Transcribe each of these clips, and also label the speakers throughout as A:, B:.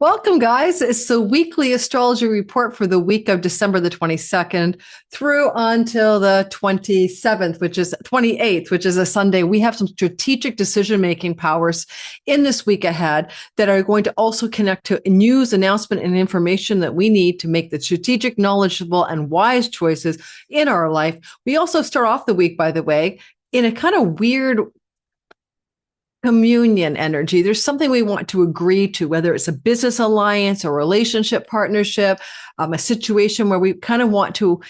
A: Welcome, guys. It's the weekly astrology report for the week of December the 22nd through until the 27th, which is 28th, which is a Sunday. We have some strategic decision-making powers in this week ahead that are going to also connect to news, announcement, and information that we need to make the strategic, knowledgeable, and wise choices in our life. We also start off the week, by the way, in a kind of weird communion energy. There's something we want to agree to, whether it's a business alliance or relationship partnership, a situation where we kind of want to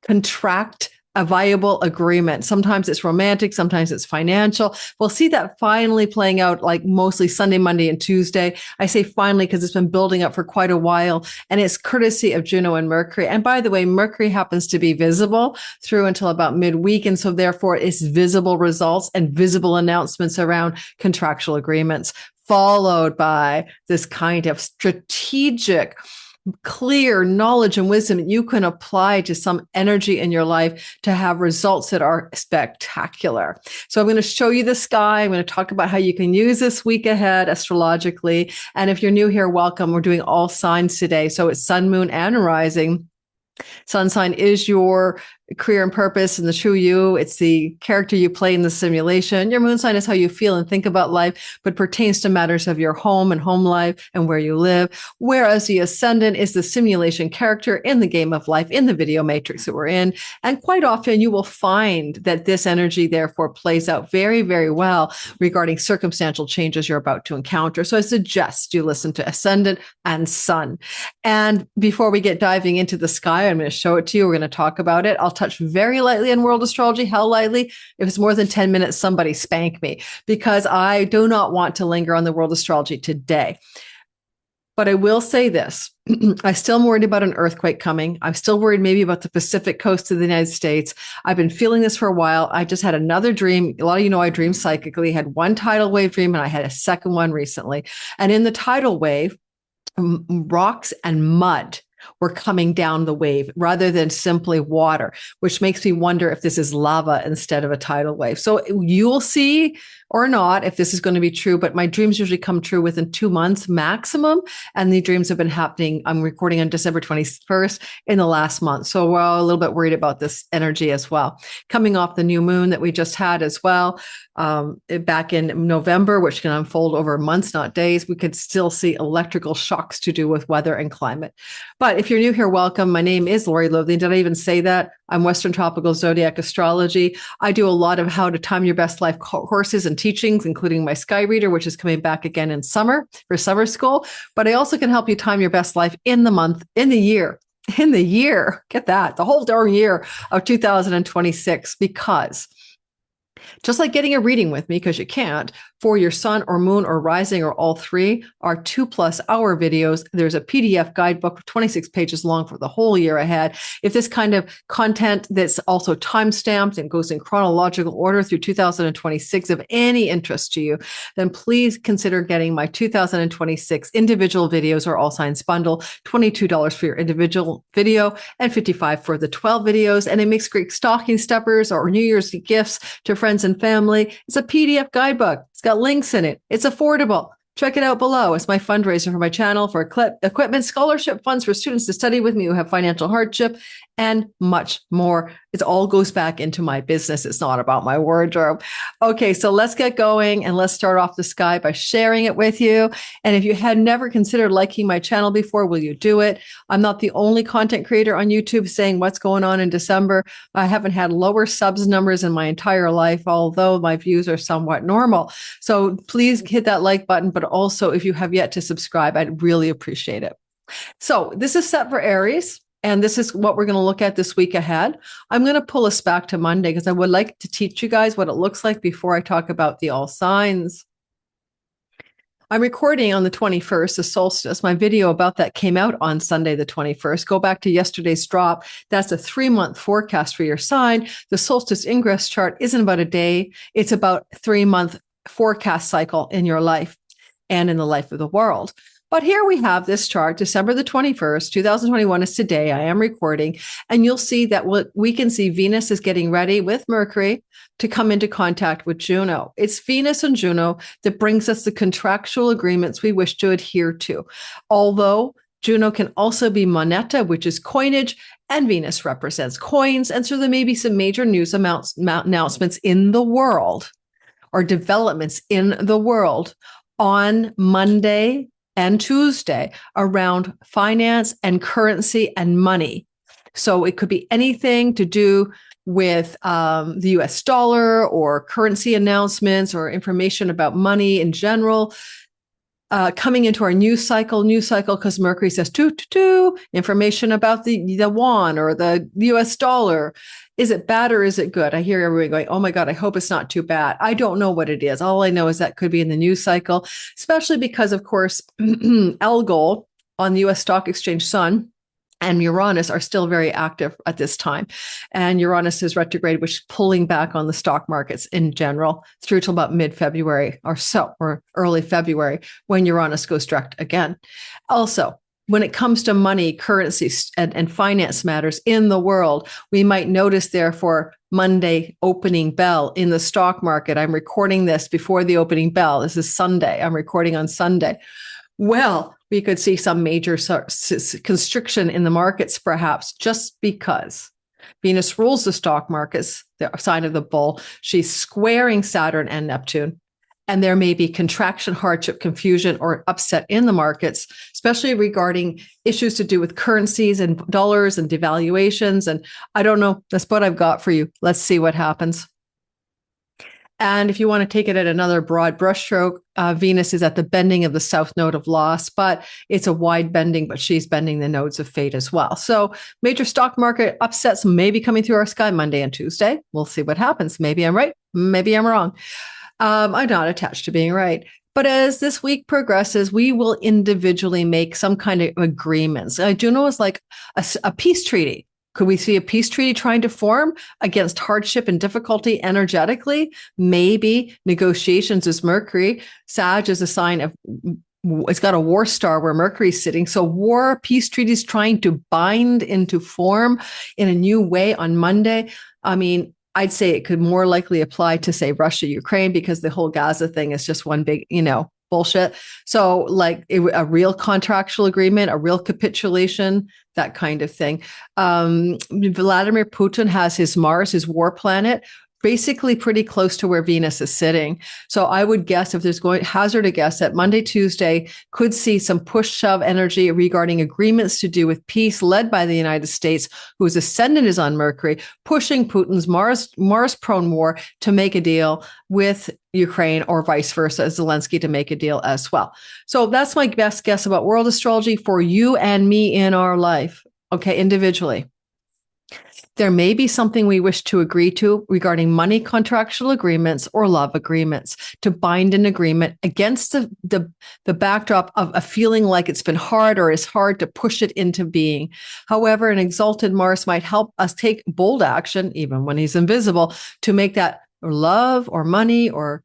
A: contract a viable agreement. Sometimes it's romantic, sometimes it's financial. We'll see that finally playing out like mostly Sunday, Monday, and Tuesday. I say finally because it's been building up for quite a while, and it's courtesy of Juno and Mercury. And by the way, Mercury happens to be visible through until about midweek, and so therefore it's visible results and visible announcements around contractual agreements, followed by this kind of strategic clear knowledge and wisdom that you can apply to some energy in your life to have results that are spectacular. So I'm going to show you the sky. I'm going to talk about how you can use this week ahead astrologically. And if you're new here, welcome. We're doing all signs today. So it's sun, moon, and rising. Sun sign is your career and purpose and the true you. It's the character you play in the simulation. Your moon sign is how you feel and think about life, but pertains to matters of your home and home life and where you live. Whereas the ascendant is the simulation character in the game of life, in the video matrix that we're in. And quite often you will find that this energy therefore plays out very, very well regarding circumstantial changes you're about to encounter. So I suggest you listen to ascendant and sun. And before we get diving into the sky, I'm going to show it to you. We're going to talk about it. I'll touch very lightly on world astrology. How lightly? If it's more than 10 minutes, somebody spank me, because I do not want to linger on the world astrology today. But I will say this. I still am worried about an earthquake coming. I'm still worried maybe about the Pacific coast of the United States. I've been feeling this for a while. I just had another dream. A lot of you know I dream psychically. I had one tidal wave dream and I had a second one recently. And in the tidal wave, rocks and mud were coming down the wave rather than simply water, which makes me wonder if this is lava instead of a tidal wave. So you'll see or not if this is going to be true, but my dreams usually come true within 2 months maximum. And the dreams have been happening. I'm recording on December 21st in the last month. So we're all a little bit worried about this energy as well. Coming off the new moon that we just had as well, back in November, which can unfold over months, not days, we could still see electrical shocks to do with weather and climate. But if you're new here, welcome. My name is Lori Loveling. Did I even say that? I'm Western Tropical Zodiac Astrology. I do a lot of how to time your best life courses and teachings, including my Sky Reader, which is coming back again in summer for summer school. But I also can help you time your best life in the month, in the year, get that, the whole darn year of 2026, because just like getting a reading with me, because you can't, for your sun or moon or rising or all three, are 2+ hour videos. There's a PDF guidebook, 26 pages long for the whole year ahead. If this kind of content that's also time stamped and goes in chronological order through 2026 of any interest to you, then please consider getting my 2026 individual videos or all signs bundle, $22 for your individual video and $55 for the 12 videos. And it makes great stocking stuffers or New Year's gifts to friends and family. It's a PDF guidebook. It's got links in it. It's affordable. Check it out below. It's my fundraiser for my channel for equipment, scholarship funds for students to study with me who have financial hardship, and much more. It all goes back into my business. It's not about my wardrobe. Okay, so let's get going and let's start off the sky by sharing it with you. And if you had never considered liking my channel before, will you do it? I'm not the only content creator on YouTube saying what's going on in December. I haven't had lower subs numbers in my entire life, although my views are somewhat normal. So please hit that like button, but also if you have yet to subscribe, I'd really appreciate it. So this is set for Aries. And this is what we're going to look at this week ahead. I'm going to pull us back to Monday because I would like to teach you guys what it looks like before I talk about the all signs. I'm recording on the 21st, the solstice. My video about that came out on Sunday, the 21st. Go back to yesterday's drop. That's a 3-month forecast for your sign. The solstice ingress chart isn't about a day. It's about 3-month forecast cycle in your life and in the life of the world. But here we have this chart, December the 21st, 2021 is today. I am recording. And you'll see that what we can see Venus is getting ready with Mercury to come into contact with Juno. It's Venus and Juno that brings us the contractual agreements we wish to adhere to. Although Juno can also be moneta, which is coinage, and Venus represents coins. And so there may be some major news announcements in the world or developments in the world on Monday and Tuesday around finance and currency and money. So it could be anything to do with the US dollar or currency announcements or information about money in general. Coming into our news cycle, because Mercury says information about the yuan or the US dollar. Is it bad or is it good? I hear everybody going, oh my God, I hope it's not too bad. I don't know what it is. All I know is that could be in the news cycle, especially because, of course, Algol on the US Stock Exchange Sun and Uranus are still very active at this time. And Uranus is retrograde, which is pulling back on the stock markets in general through till about mid-February or so, or early February, when Uranus goes direct again. Also, when it comes to money, currency, and finance matters in the world, we might notice, therefore, Monday opening bell in the stock market. I'm recording this before the opening bell. This is Sunday. I'm recording on Sunday. Well, we could see some major constriction in the markets, perhaps, just because Venus rules the stock markets, the sign of the bull. She's squaring Saturn and Neptune. And there may be contraction, hardship, confusion, or upset in the markets, especially regarding issues to do with currencies and dollars and devaluations. And I don't know, that's what I've got for you. Let's see what happens. And if you want to take it at another broad brushstroke, Venus is at the bending of the south node of loss, but it's a wide bending, but she's bending the nodes of fate as well. So major stock market upsets may be coming through our sky Monday and Tuesday. We'll see what happens. Maybe I'm right. Maybe I'm wrong. I'm not attached to being right. But as this week progresses, we will individually make some kind of agreements. Juno is like a peace treaty. Could we see a peace treaty trying to form against hardship and difficulty energetically? Maybe negotiations is Mercury. Sag is a sign of, it's got a war star where Mercury's sitting. So war, peace treaties trying to bind into form in a new way on Monday. I mean, I'd say it could more likely apply to, say, Russia, Ukraine, because the whole Gaza thing is just one big, bullshit. So like a real contractual agreement, a real capitulation, that kind of thing. Vladimir Putin has his Mars, his war planet, basically pretty close to where Venus is sitting. So I would guess, if there's hazard a guess, that Monday, Tuesday could see some push shove energy regarding agreements to do with peace led by the United States, whose ascendant is on Mercury, pushing Putin's Mars prone war to make a deal with Ukraine, or vice versa, Zelensky to make a deal as well. So that's my best guess about world astrology for you and me in our life. Okay, individually. There may be something we wish to agree to regarding money contractual agreements or love agreements, to bind an agreement against the backdrop of a feeling like it's been hard or is hard to push it into being. However, an exalted Mars might help us take bold action, even when he's invisible, to make that love or money or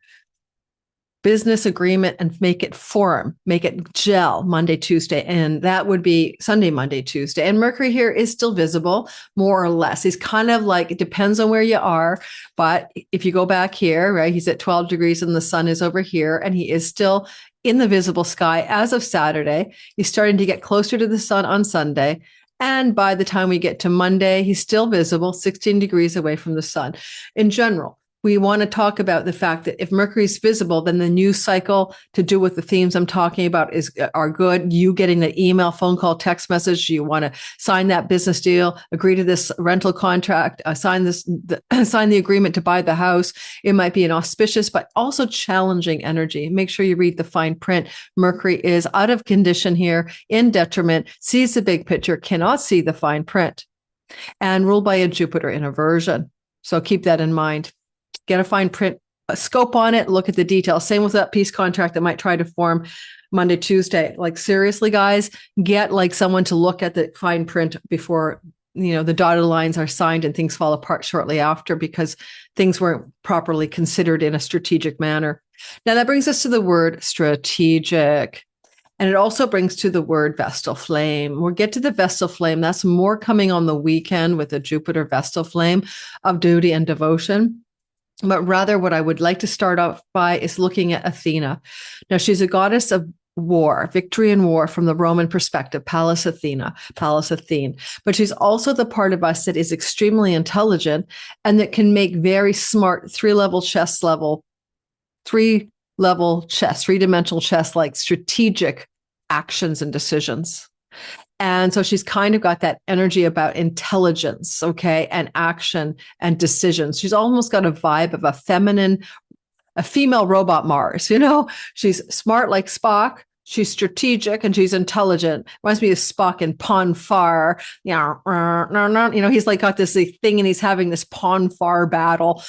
A: business agreement and make it form, make it gel Monday, Tuesday. And that would be Sunday, Monday, Tuesday. And Mercury here is still visible, more or less. He's kind of like, it depends on where you are. But if you go back here, right, he's at 12 degrees and the sun is over here, and he is still in the visible sky as of Saturday. He's starting to get closer to the sun on Sunday. And by the time we get to Monday, he's still visible, 16 degrees away from the sun. In general, we want to talk about the fact that if Mercury is visible, then the news cycle to do with the themes I'm talking about are good. You getting the email, phone call, text message, you want to sign that business deal, agree to this rental contract, sign the agreement to buy the house. It might be an auspicious, but also challenging energy. Make sure you read the fine print. Mercury is out of condition here, in detriment, sees the big picture, cannot see the fine print, and ruled by a Jupiter in aversion. So keep that in mind. Get a fine print, a scope on it, look at the details. Same with that peace contract that might try to form Monday, Tuesday. Like, seriously, guys, get like someone to look at the fine print before, the dotted lines are signed and things fall apart shortly after, because things weren't properly considered in a strategic manner. Now that brings us to the word strategic. And it also brings to the word Vestal flame. We'll get to the Vestal flame. That's more coming on the weekend with the Jupiter Vestal flame of duty and devotion. But rather, what I would like to start off by is looking at Athena. Now, she's a goddess of war, victory in war from the Roman perspective, Pallas Athena, Pallas Athene. But she's also the part of us that is extremely intelligent and that can make very smart three-dimensional chess, like strategic actions and decisions. And so she's kind of got that energy about intelligence, okay, and action and decisions. She's almost got a vibe of a female robot Mars, She's smart like Spock. She's strategic and she's intelligent. Reminds me of Spock in Pon farr. He's like got this thing and he's having this Pon farr battle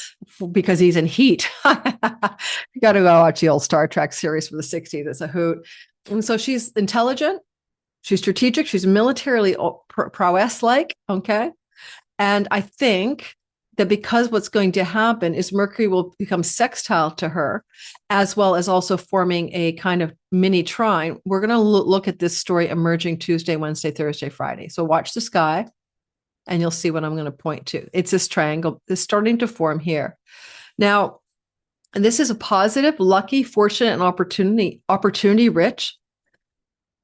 A: because he's in heat. You got to go watch the old Star Trek series from the 60s. It's a hoot. And so she's intelligent. She's strategic. She's militarily prowess-like, okay? And I think that because what's going to happen is Mercury will become sextile to her, as well as also forming a kind of mini trine. We're going to look at this story emerging Tuesday, Wednesday, Thursday, Friday. So watch the sky, and you'll see what I'm going to point to. It's this triangle that's starting to form here. Now, this is a positive, lucky, fortunate, and opportunity rich.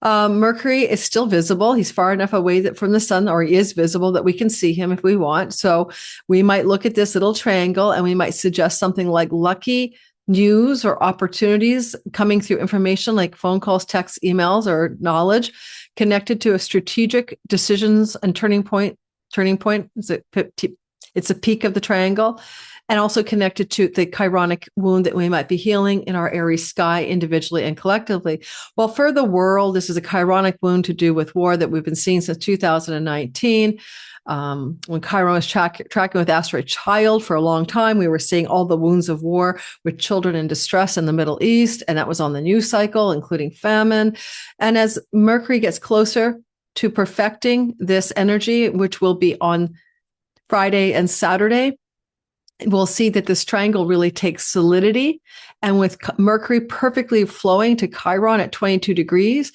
A: Mercury is still visible. He's far enough away from the sun, or he is visible that we can see him if we want. So we might look at this little triangle and we might suggest something like lucky news or opportunities coming through information like phone calls, texts, emails, or knowledge connected to a strategic decisions and turning point. It's a peak of the triangle. And also connected to the Chironic wound that we might be healing in our Aries sky individually and collectively. Well, for the world, this is a Chironic wound to do with war that we've been seeing since 2019. When Chiron was tracking with Asteroid Child for a long time, we were seeing all the wounds of war with children in distress in the Middle East, and that was on the news cycle, including famine. And as Mercury gets closer to perfecting this energy, which will be on Friday and Saturday, we'll see that this triangle really takes solidity. And with Mercury perfectly flowing to Chiron at 22 degrees,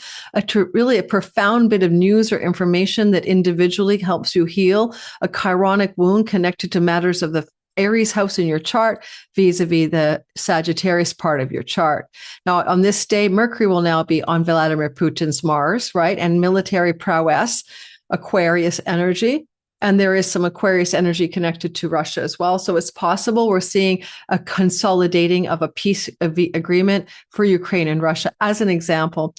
A: really a profound bit of news or information that individually helps you heal a Chironic wound connected to matters of the Aries house in your chart vis-a-vis the Sagittarius part of your chart. Now, on this day, Mercury will now be on Vladimir Putin's Mars, right? And military prowess, Aquarius energy. And there is some Aquarius energy connected to Russia as well. So it's possible we're seeing a consolidating of a peace agreement for Ukraine and Russia as an example.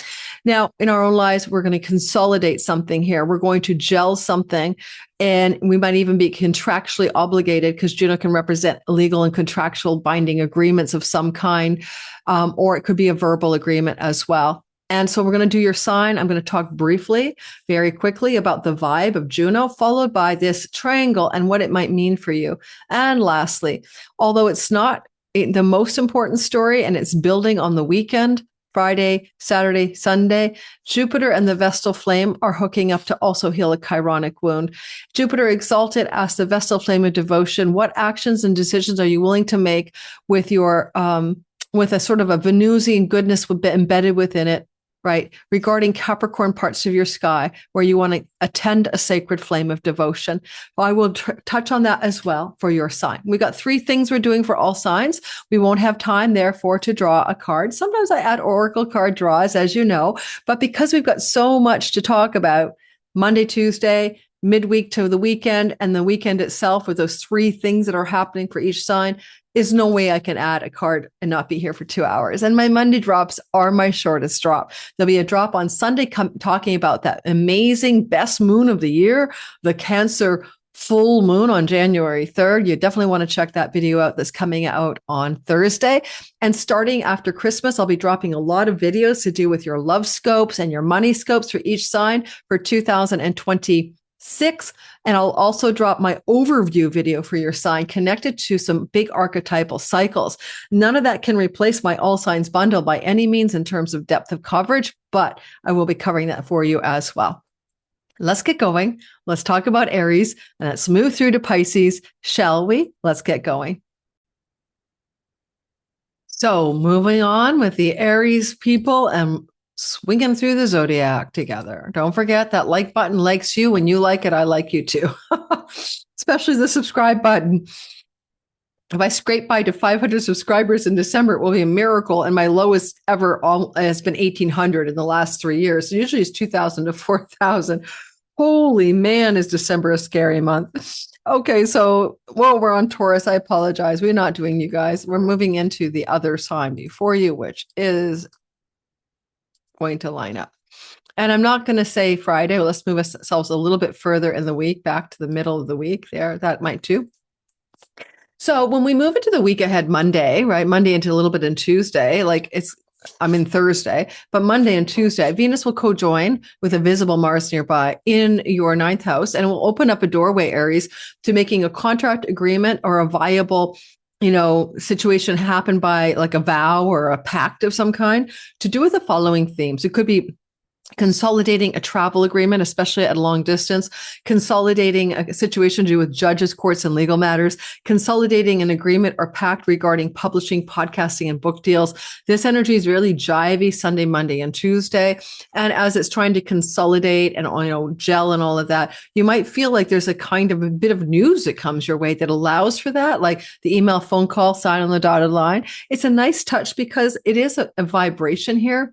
A: Now, in our own lives, we're going to consolidate something here. We're going to gel something, and we might even be contractually obligated because Juno can represent legal and contractual binding agreements of some kind, or it could be a verbal agreement as well. And so we're going to do your sign. I'm going to talk briefly, very quickly about the vibe of Juno, followed by this triangle and what it might mean for you. And lastly, although it's not the most important story and it's building on the weekend, Friday, Saturday, Sunday, Jupiter and the Vestal flame are hooking up to also heal a Chironic wound. Jupiter exalted asks the Vestal flame of devotion, what actions and decisions are you willing to make with your, with a sort of a Venusian goodness embedded within it, right? Regarding Capricorn parts of your sky where you want to attend a sacred flame of devotion. Well, I will touch on that as well for your sign. We got 3 things we're doing for all signs. We won't have time, therefore, to draw a card. Sometimes I add oracle card draws, as you know, but because we've got so much to talk about Monday, Tuesday, midweek to the weekend, and the weekend itself with those 3 things that are happening for each sign, is no way I can add a card and not be here for 2 hours. And my Monday drops are my shortest drop. There'll be a drop on Sunday talking about that amazing best moon of the year, the Cancer full moon on January 3rd. You definitely want to check that video out that's coming out on Thursday. And starting after Christmas, I'll be dropping a lot of videos to do with your love scopes and your money scopes for each sign for 2026. And I'll also drop my overview video for your sign connected to some big archetypal cycles. None of that can replace my all signs bundle by any means in terms of depth of coverage, but I will be covering that for you as well. Let's get going. Let's talk about Aries and let's move through to Pisces, shall we? Let's get going. So moving on with the Aries people and swinging through the zodiac together. Don't forget that like button likes you. When you like it, I like you too, especially the subscribe button. If I scrape by to 500 subscribers in December, it will be a miracle. And my lowest ever has been 1,800 in the last 3 years. So usually it's 2,000 to 4,000. Holy man, is December a scary month. Okay, so we're on Taurus. I apologize. We're not doing you guys. We're moving into the other sign before you, which is going to line up. And I'm not going to say Friday. Let's move ourselves a little bit further in the week, back to the middle of the week there. That might too. So when we move into the week ahead, Monday, right? Monday into a little bit in Tuesday, Thursday, but Monday and Tuesday, Venus will co-join with a visible Mars nearby in your ninth house, and it will open up a doorway, Aries, to making a contract agreement or a viable, situation happen by like a vow or a pact of some kind to do with the following themes. It could be consolidating a travel agreement, especially at a long distance, consolidating a situation to do with judges, courts, and legal matters, consolidating an agreement or pact regarding publishing, podcasting, and book deals. This energy is really jivey Sunday, Monday, and Tuesday. And as it's trying to consolidate and, gel and all of that, you might feel like there's a kind of a bit of news that comes your way that allows for that, like the email, phone call, sign on the dotted line. It's a nice touch because it is a vibration here,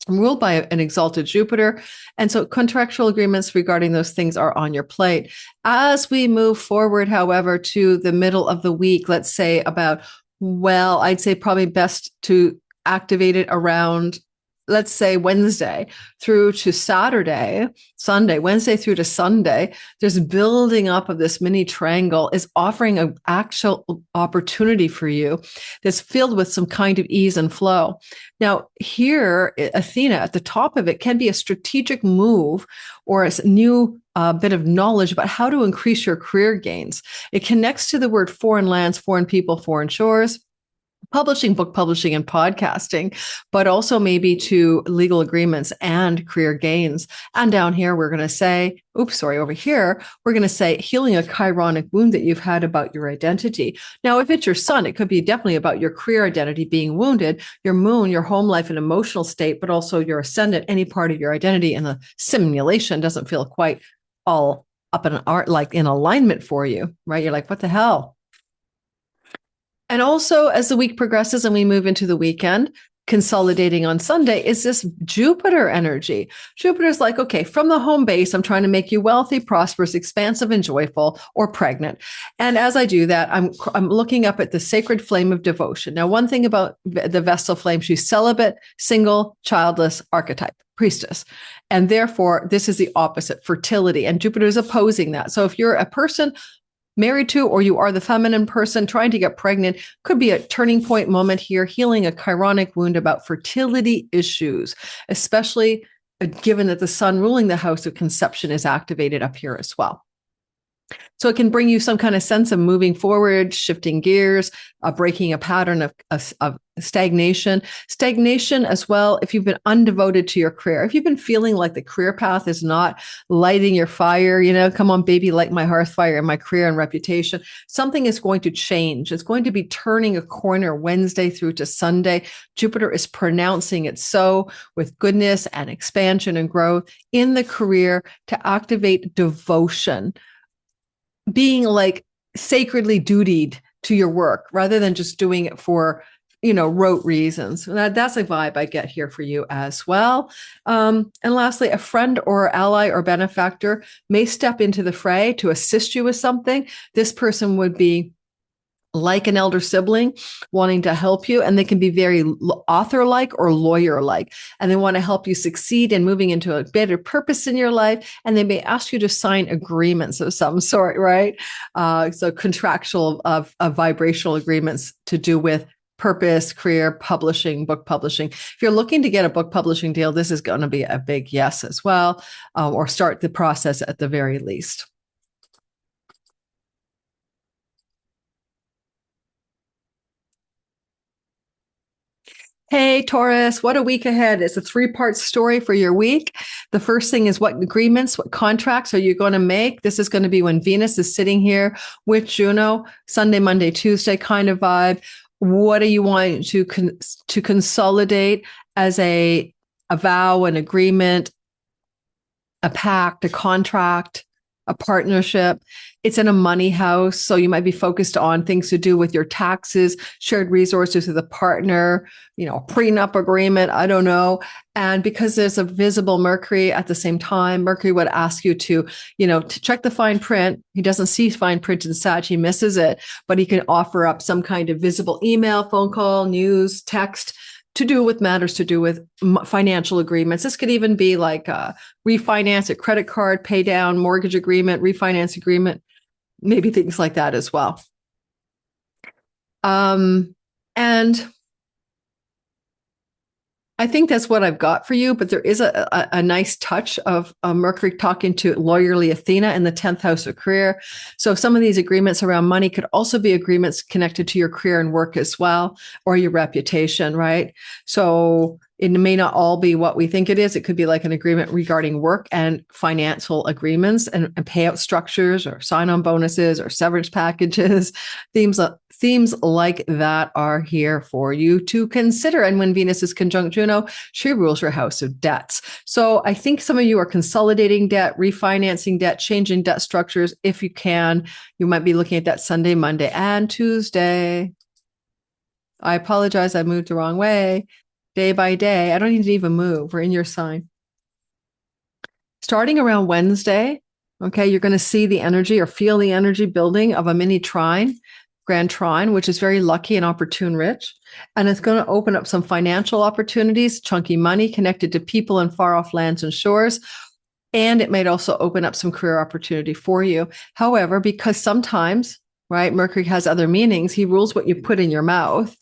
A: ruled by an exalted Jupiter. And so contractual agreements regarding those things are on your plate. As we move forward, however, to the middle of the week, let's say I'd say probably best to activate it around, let's say Wednesday through to Sunday, Wednesday through to Sunday, there's building up of this mini triangle is offering an actual opportunity for you that's filled with some kind of ease and flow. Now here, Athena at the top of it can be a strategic move or a new bit of knowledge about how to increase your career gains. It connects to the word foreign lands, foreign people, foreign shores, publishing, book publishing, and podcasting, but also maybe to legal agreements and career gains. And down here, we're going to say, over here, we're going to say healing a Chironic wound that you've had about your identity. Now, if it's your sun, it could be definitely about your career identity being wounded, your moon, your home life and emotional state, but also your ascendant, any part of your identity in the simulation doesn't feel quite all up in art, like in alignment for you, right? You're like, what the hell? And also, as the week progresses and we move into the weekend, consolidating on Sunday is this Jupiter energy. Jupiter's like, okay, from the home base, I'm trying to make you wealthy, prosperous, expansive, and joyful, or pregnant. And as I do that, I'm looking up at the sacred flame of devotion. Now, one thing about the Vestal flame, she's celibate, single, childless archetype, priestess. And therefore, this is the opposite, fertility. And Jupiter is opposing that. So if you're a person married to, or you are the feminine person trying to get pregnant, could be a turning point moment here, healing a Chironic wound about fertility issues, especially given that the sun ruling the house of conception is activated up here as well. So it can bring you some kind of sense of moving forward, shifting gears, breaking a pattern of stagnation. Stagnation as well, if you've been undevoted to your career, if you've been feeling like the career path is not lighting your fire, come on, baby, light my hearth fire in my career and reputation, something is going to change. It's going to be turning a corner Wednesday through to Sunday. Jupiter is pronouncing it so with goodness and expansion and growth in the career to activate devotion, being like sacredly dutied to your work rather than just doing it for, rote reasons. That's a vibe I get here for you as well. And lastly, a friend or ally or benefactor may step into the fray to assist you with something. This person would be like an elder sibling wanting to help you, and they can be very author-like or lawyer-like, and they want to help you succeed in moving into a better purpose in your life, and they may ask you to sign agreements of some sort, right? So contractual of vibrational agreements to do with purpose, career, publishing, book publishing. If you're looking to get a book publishing deal, this is going to be a big yes as well, or start the process at the very least. Hey, Taurus, what a week ahead. It's a 3-part story for your week. The first thing is what agreements, what contracts are you going to make? This is going to be when Venus is sitting here with Juno, Sunday, Monday, Tuesday kind of vibe. What are you wanting to consolidate as a a vow, an agreement, a pact, a contract, a partnership. It's in a money house. So you might be focused on things to do with your taxes, shared resources with a partner, prenup agreement. I don't know. And because there's a visible Mercury at the same time, Mercury would ask you to check the fine print. He doesn't see fine print in Sag. He misses it, but he can offer up some kind of visible email, phone call, news, text to do with matters to do with financial agreements. This could even be like refinance a credit card, pay down, mortgage agreement, refinance agreement, maybe things like that as well. And I think that's what I've got for you, but there is a nice touch of Mercury talking to lawyerly Athena in the 10th house of career. So some of these agreements around money could also be agreements connected to your career and work as well, or your reputation, right? So it may not all be what we think it is. It could be like an agreement regarding work and financial agreements and payout structures or sign-on bonuses or severance packages. Themes like that are here for you to consider. And when Venus is conjunct Juno, she rules your house of debts. So I think some of you are consolidating debt, refinancing debt, changing debt structures. If you can, you might be looking at that Sunday, Monday, and Tuesday. I apologize. I moved the wrong way. Day by day. I don't need to even move. We're in your sign. Starting around Wednesday, okay, you're going to see the energy or feel the energy building of a mini trine, grand trine, which is very lucky and opportune rich. And it's going to open up some financial opportunities, chunky money connected to people in far off lands and shores. And it might also open up some career opportunity for you. However, because sometimes, right, Mercury has other meanings, he rules what you put in your mouth.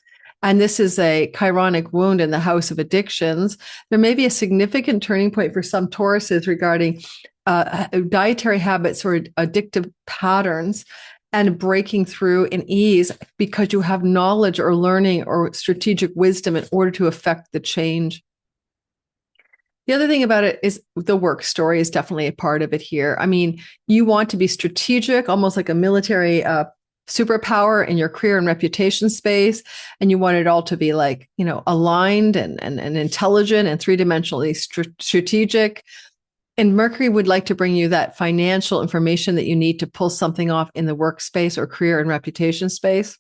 A: And this is a Chironic wound in the house of addictions. There may be a significant turning point for some Tauruses regarding dietary habits or addictive patterns and breaking through in ease because you have knowledge or learning or strategic wisdom in order to affect the change. The other thing about it is the work story is definitely a part of it here. I mean, you want to be strategic, almost like a military superpower in your career and reputation space. And you want it all to be like, aligned and intelligent and three-dimensionally strategic. And Mercury would like to bring you that financial information that you need to pull something off in the workspace or career and reputation space.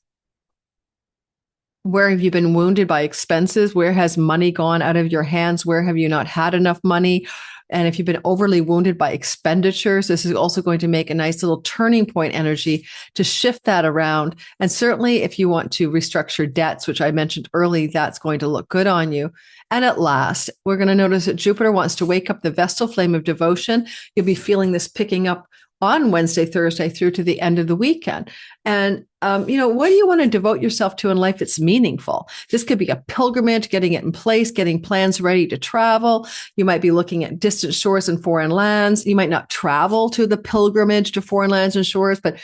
A: Where have you been wounded by expenses? Where has money gone out of your hands? Where have you not had enough money? And if you've been overly wounded by expenditures, this is also going to make a nice little turning point energy to shift that around. And certainly if you want to restructure debts, which I mentioned early, that's going to look good on you. And at last, we're going to notice that Jupiter wants to wake up the Vestal flame of devotion. You'll be feeling this picking up on Wednesday, Thursday through to the end of the weekend. And, what do you want to devote yourself to in life that's meaningful? This could be a pilgrimage, getting it in place, getting plans ready to travel. You might be looking at distant shores and foreign lands. You might not travel to the pilgrimage to foreign lands and shores, but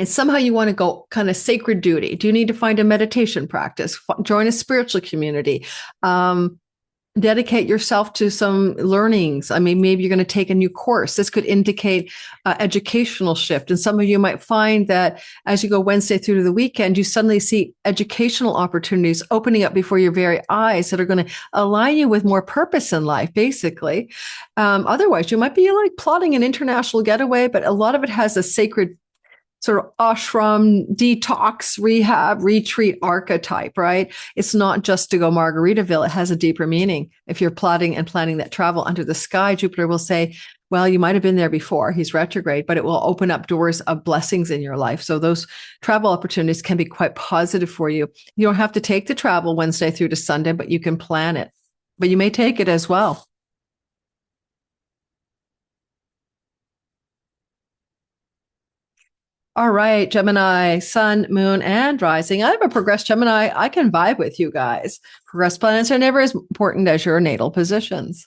A: somehow you want to go kind of sacred duty. Do you need to find a meditation practice? Join a spiritual community? Dedicate yourself to some learnings. I mean, maybe you're going to take a new course. This could indicate educational shift. And some of you might find that as you go Wednesday through to the weekend, you suddenly see educational opportunities opening up before your very eyes that are going to align you with more purpose in life, basically. Otherwise, you might be like plotting an international getaway, but a lot of it has a sacred sort of ashram, detox, rehab, retreat archetype, right? It's not just to go Margaritaville. It has a deeper meaning. If you're plotting and planning that travel under the sky, Jupiter will say, well, you might have been there before. He's retrograde, but it will open up doors of blessings in your life. So those travel opportunities can be quite positive for you. You don't have to take the travel Wednesday through to Sunday, but you can plan it. But you may take it as well. All right, Gemini, sun, moon, and rising. I'm a progressed Gemini. I can vibe with you guys. Progressed planets are never as important as your natal positions.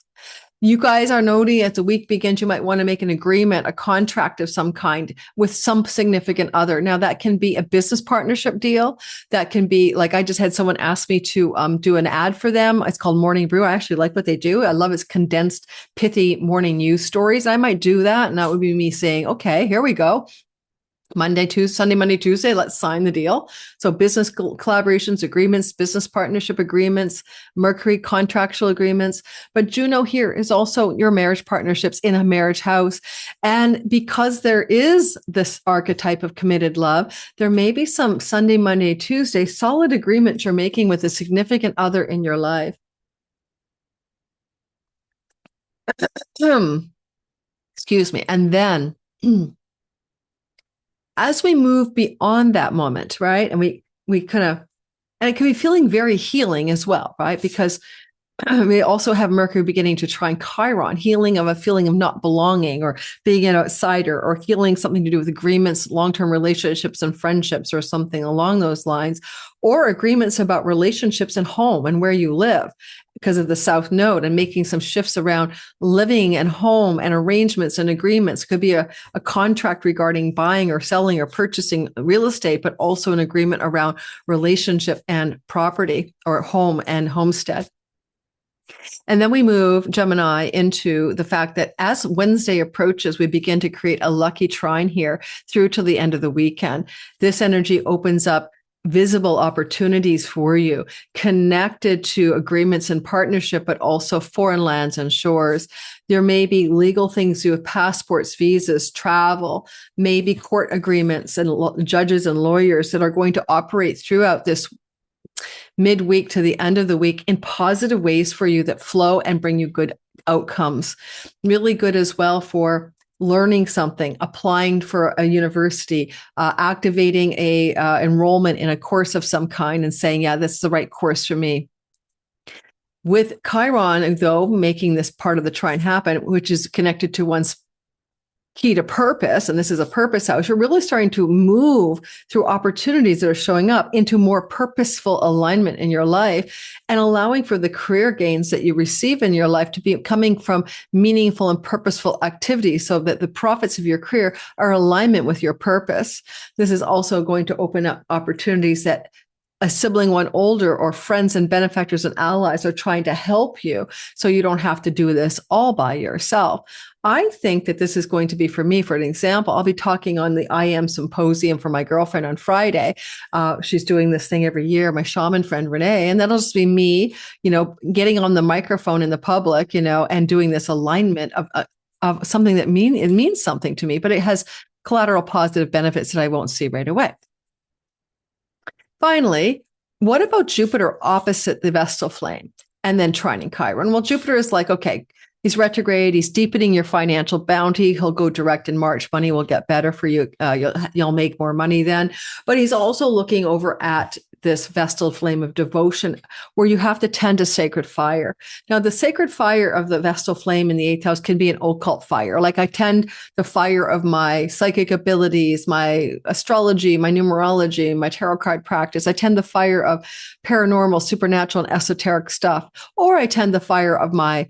A: You guys are noting as the week begins, you might want to make an agreement, a contract of some kind with some significant other. Now, that can be a business partnership deal. That can be like I just had someone ask me to do an ad for them. It's called Morning Brew. I actually like what they do. I love its condensed, pithy morning news stories. I might do that. And that would be me saying, okay, here we go. Sunday, Monday, Tuesday, let's sign the deal. So business collaborations, agreements, business partnership agreements, Mercury contractual agreements. But Juno here is also your marriage partnerships in a marriage house. And because there is this archetype of committed love, there may be some Sunday, Monday, Tuesday solid agreements you're making with a significant other in your life. Excuse me. And then as we move beyond that moment, right? And we kind of, and it can be feeling very healing as well, right? Because we also have Mercury beginning to trine Chiron, healing of a feeling of not belonging or being an outsider, or healing something to do with agreements, long-term relationships and friendships, or something along those lines, or agreements about relationships and home and where you live because of the South Node, and making some shifts around living and home and arrangements and agreements. Could be a contract regarding buying or selling or purchasing real estate, but also an agreement around relationship and property, or home and homestead. And then we move Gemini into the fact that as Wednesday approaches, we begin to create a lucky trine here through to the end of the weekend. This energy opens up visible opportunities for you, connected to agreements and partnership, but also foreign lands and shores. There may be legal things to do with passports, visas, travel, maybe court agreements and judges and lawyers that are going to operate throughout this midweek to the end of the week in positive ways for you that flow and bring you good outcomes. Really good as well for learning something, applying for a university, activating a enrollment in a course of some kind and saying, yeah, this is the right course for me. With Chiron, though, making this part of the trine happen, which is connected to one's key to purpose, and this is a purpose house, you're really starting to move through opportunities that are showing up into more purposeful alignment in your life, and allowing for the career gains that you receive in your life to be coming from meaningful and purposeful activities, so that the profits of your career are alignment with your purpose. This is also going to open up opportunities that a sibling one older, or friends and benefactors and allies are trying to help you, so you don't have to do this all by yourself. I think that this is going to be, for me, for an example, I'll be talking on the I Am Symposium for my girlfriend on Friday. She's doing this thing every year, my shaman friend, Renee, and that'll just be me, getting on the microphone in the public, and doing this alignment of something that means something to me, but it has collateral positive benefits that I won't see right away. Finally, what about Jupiter opposite the Vestal flame and then trining Chiron? Well, Jupiter is like, okay, he's retrograde. He's deepening your financial bounty. He'll go direct in March. Money will get better for you. You'll make more money then. But he's also looking over at this Vestal flame of devotion, where you have to tend to sacred fire. Now, the sacred fire of the Vestal flame in the 8th house can be an occult fire. Like I tend the fire of my psychic abilities, my astrology, my numerology, my tarot card practice. I tend the fire of paranormal, supernatural, and esoteric stuff. Or I tend the fire of my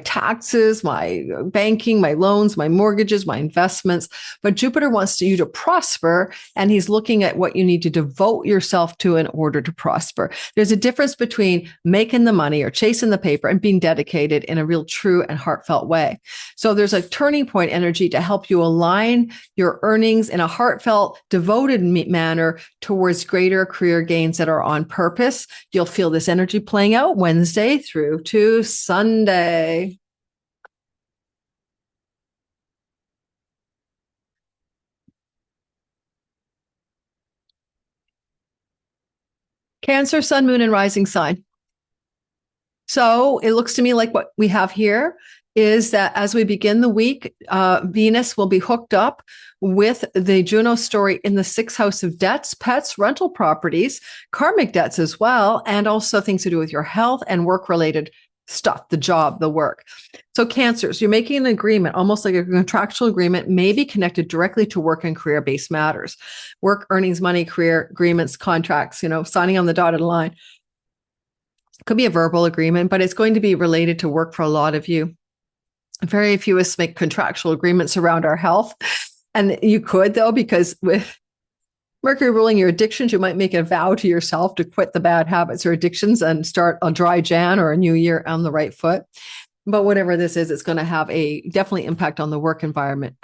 A: taxes, my banking, my loans, my mortgages, my investments. But Jupiter wants you to prosper, and he's looking at what you need to devote yourself to in order to prosper. There's a difference between making the money or chasing the paper and being dedicated in a real true and heartfelt way. So there's a turning point energy to help you align your earnings in a heartfelt, devoted manner towards greater career gains that are on purpose. You'll feel this energy playing out Wednesday through to Sunday. Cancer, sun, moon, and rising sign. So it looks to me like what we have here is that as we begin the week, Venus will be hooked up with the Juno story in the 6th house of debts, pets, rental properties, karmic debts as well, and also things to do with your health and work-related stuff, the job, the work. So Cancers, you're making an agreement, almost like a contractual agreement, maybe connected directly to work and career-based matters. Work, earnings, money, career, agreements, contracts, signing on the dotted line. Could be a verbal agreement, but it's going to be related to work for a lot of you. Very few of us make contractual agreements around our health. And you could, though, because with Mercury ruling your addictions, you might make a vow to yourself to quit the bad habits or addictions and start a dry Jan or a new year on the right foot. But whatever this is, it's going to have a definitely impact on the work environment,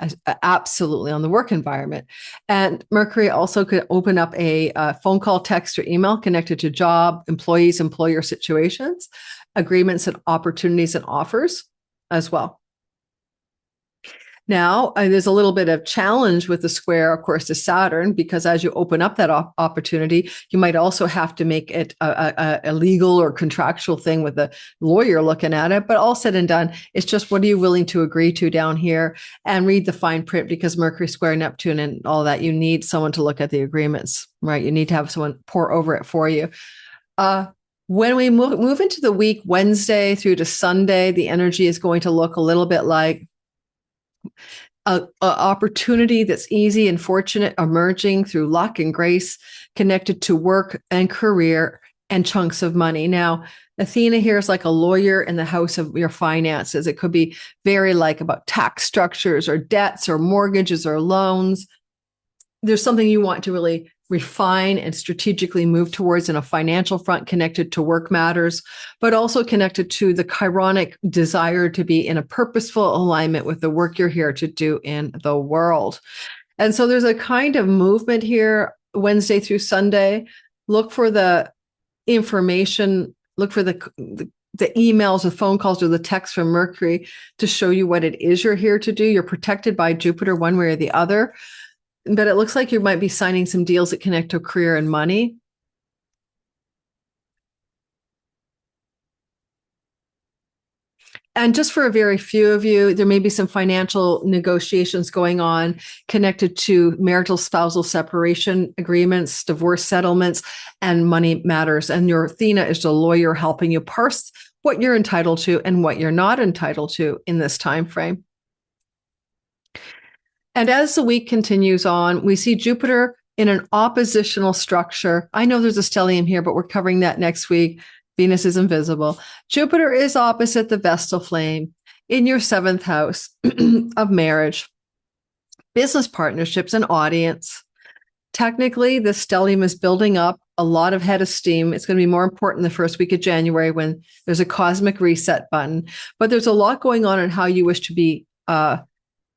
A: absolutely on the work environment. And Mercury also could open up a phone call, text, or email connected to job, employees, employer situations, agreements and opportunities and offers as well. Now, there's a little bit of challenge with the square, of course, to Saturn, because as you open up that opportunity, you might also have to make it a legal or contractual thing with a lawyer looking at it. But all said and done, it's just what are you willing to agree to down here, and read the fine print, because Mercury square Neptune and all that, you need someone to look at the agreements, right? You need to have someone pour over it for you. When we move into the week, Wednesday through to Sunday, the energy is going to look a little bit like a opportunity that's easy and fortunate, emerging through luck and grace, connected to work and career and chunks of money. Now, Athena here is like a lawyer in the house of your finances. It could be very like about tax structures or debts or mortgages or loans. There's something you want to really refine and strategically move towards in a financial front, connected to work matters, but also connected to the Chironic desire to be in a purposeful alignment with the work you're here to do in the world. And so there's a kind of movement here Wednesday through Sunday. Look for the information, look for the emails, the phone calls, or the texts from Mercury to show you what it is you're here to do. You're protected by Jupiter one way or the other. But it looks like you might be signing some deals that connect to career and money. And just for a very few of you, there may be some financial negotiations going on connected to marital spousal separation agreements, divorce settlements, and money matters. And your Athena is the lawyer helping you parse what you're entitled to and what you're not entitled to in this time frame. And as the week continues on, we see Jupiter in an oppositional structure. I know there's a stellium here, but we're covering that next week. Venus is invisible. Jupiter is opposite the Vestal flame in your 7th house of marriage, business partnerships, and audience. Technically, the stellium is building up a lot of head of steam. It's going to be more important the first week of January when there's a cosmic reset button. But there's a lot going on in how you wish to be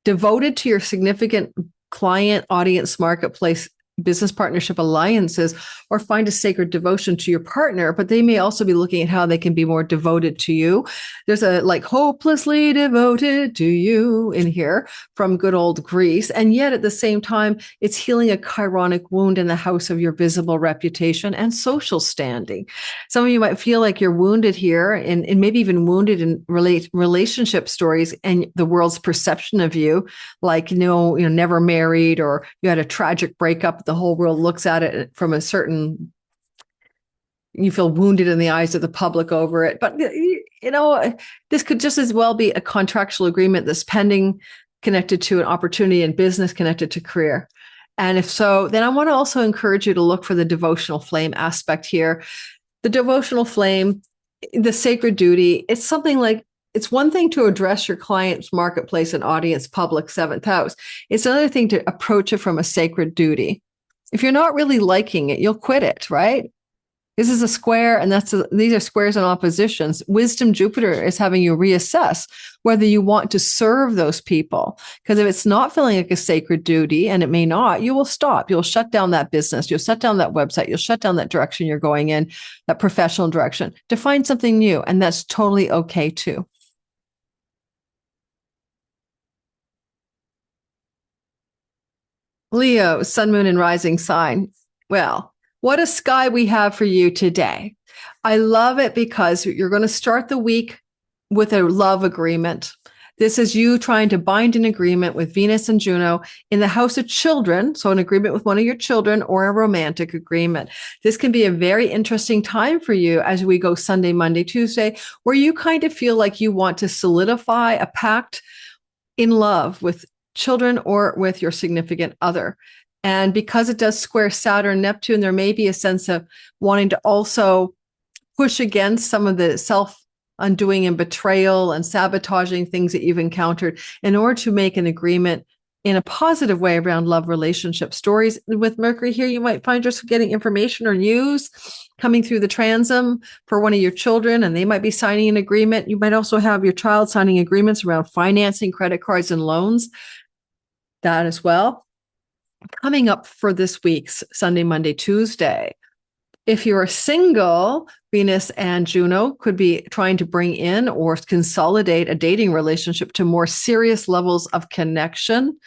A: devoted to your significant client, audience, marketplace, business partnership alliances, or find a sacred devotion to your partner. But they may also be looking at how they can be more devoted to you. There's a like hopelessly devoted to you in here from good old Greece. And yet at the same time, it's healing a Chironic wound in the house of your visible reputation and social standing. Some of you might feel like you're wounded here and maybe even wounded in relationship stories and the world's perception of you, like, never married, or you had a tragic breakup. The whole world looks at it from a certain, you feel wounded in the eyes of the public over it. But, this could just as well be a contractual agreement that's pending, connected to an opportunity in business, connected to career. And if so, then I want to also encourage you to look for the devotional flame aspect here. The devotional flame, the sacred duty, it's something like, it's one thing to address your client's marketplace and audience, public 7th house. It's another thing to approach it from a sacred duty. If you're not really liking it, you'll quit it, right? This is a square, and these are squares and oppositions. Wisdom Jupiter is having you reassess whether you want to serve those people. Because if it's not feeling like a sacred duty, and it may not, you will stop. You'll shut down that business. You'll shut down that website. You'll shut down that direction you're going in, that professional direction, to find something new. And that's totally okay too. Leo, sun, moon, and rising sign. Well, what a sky we have for you today. I love it because you're going to start the week with a love agreement. This is you trying to bind an agreement with Venus and Juno in the house of children. So an agreement with one of your children or a romantic agreement. This can be a very interesting time for you as we go Sunday, Monday, Tuesday, where you kind of feel like you want to solidify a pact in love with children or with your significant other. And because it does square Saturn, Neptune, there may be a sense of wanting to also push against some of the self-undoing and betrayal and sabotaging things that you've encountered in order to make an agreement in a positive way around love relationship stories. With Mercury here, you might find yourself getting information or news coming through the transom for one of your children, and they might be signing an agreement. You might also have your child signing agreements around financing, credit cards, and loans. That as well. Coming up for this week's Sunday, Monday, Tuesday. If you're single, Venus and Juno could be trying to bring in or consolidate a dating relationship to more serious levels of connection.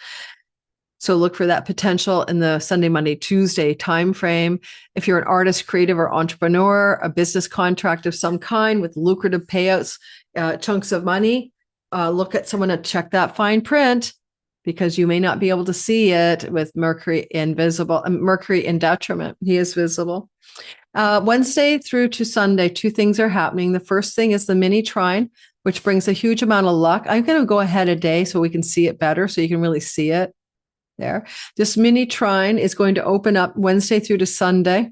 A: So look for that potential in the Sunday, Monday, Tuesday timeframe. If you're an artist, creative, or entrepreneur, a business contract of some kind with lucrative payouts, chunks of money, look at someone to check that fine print, because you may not be able to see it with Mercury invisible, Mercury in detriment. He is visible. Wednesday through to Sunday, two things are happening. The first thing is the mini trine, which brings a huge amount of luck. I'm going to go ahead a day so we can see it better, so you can really see it there. This mini trine is going to open up Wednesday through to Sunday.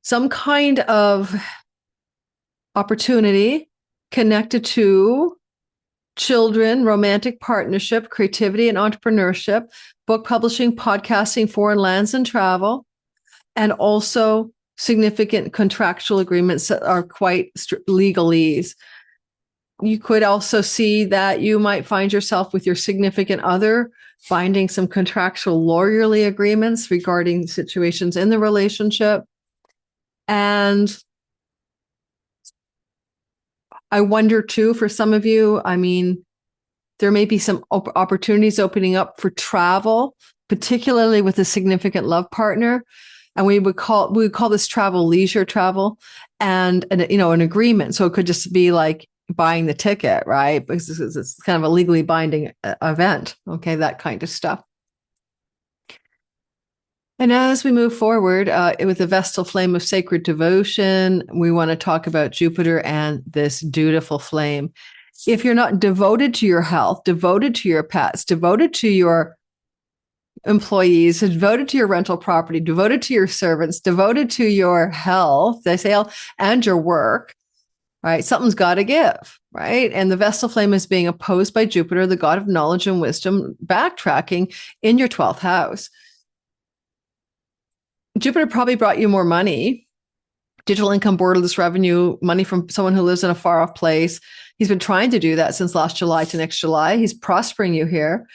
A: Some kind of opportunity connected to children, romantic partnership, creativity and entrepreneurship, book publishing, podcasting, foreign lands and travel, and also significant contractual agreements that are quite legalese. You could also see that you might find yourself with your significant other finding some contractual lawyerly agreements regarding situations in the relationship. And I wonder too, for some of you, I mean, there may be some opportunities opening up for travel, particularly with a significant love partner. And we would call this travel leisure travel, and an agreement. So it could just be like buying the ticket, right? Because it's kind of a legally binding event. Okay, that kind of stuff. And as we move forward with the Vestal flame of sacred devotion, we want to talk about Jupiter and this dutiful flame. If you're not devoted to your health, devoted to your pets, devoted to your employees, devoted to your rental property, devoted to your servants, devoted to your health, they say, and your work, right? Something's got to give, right? And the Vestal flame is being opposed by Jupiter, the god of knowledge and wisdom, backtracking in your 12th house. Jupiter probably brought you more money, digital income, borderless revenue, money from someone who lives in a far off place. He's been trying to do that since last July to next July. He's prospering you here.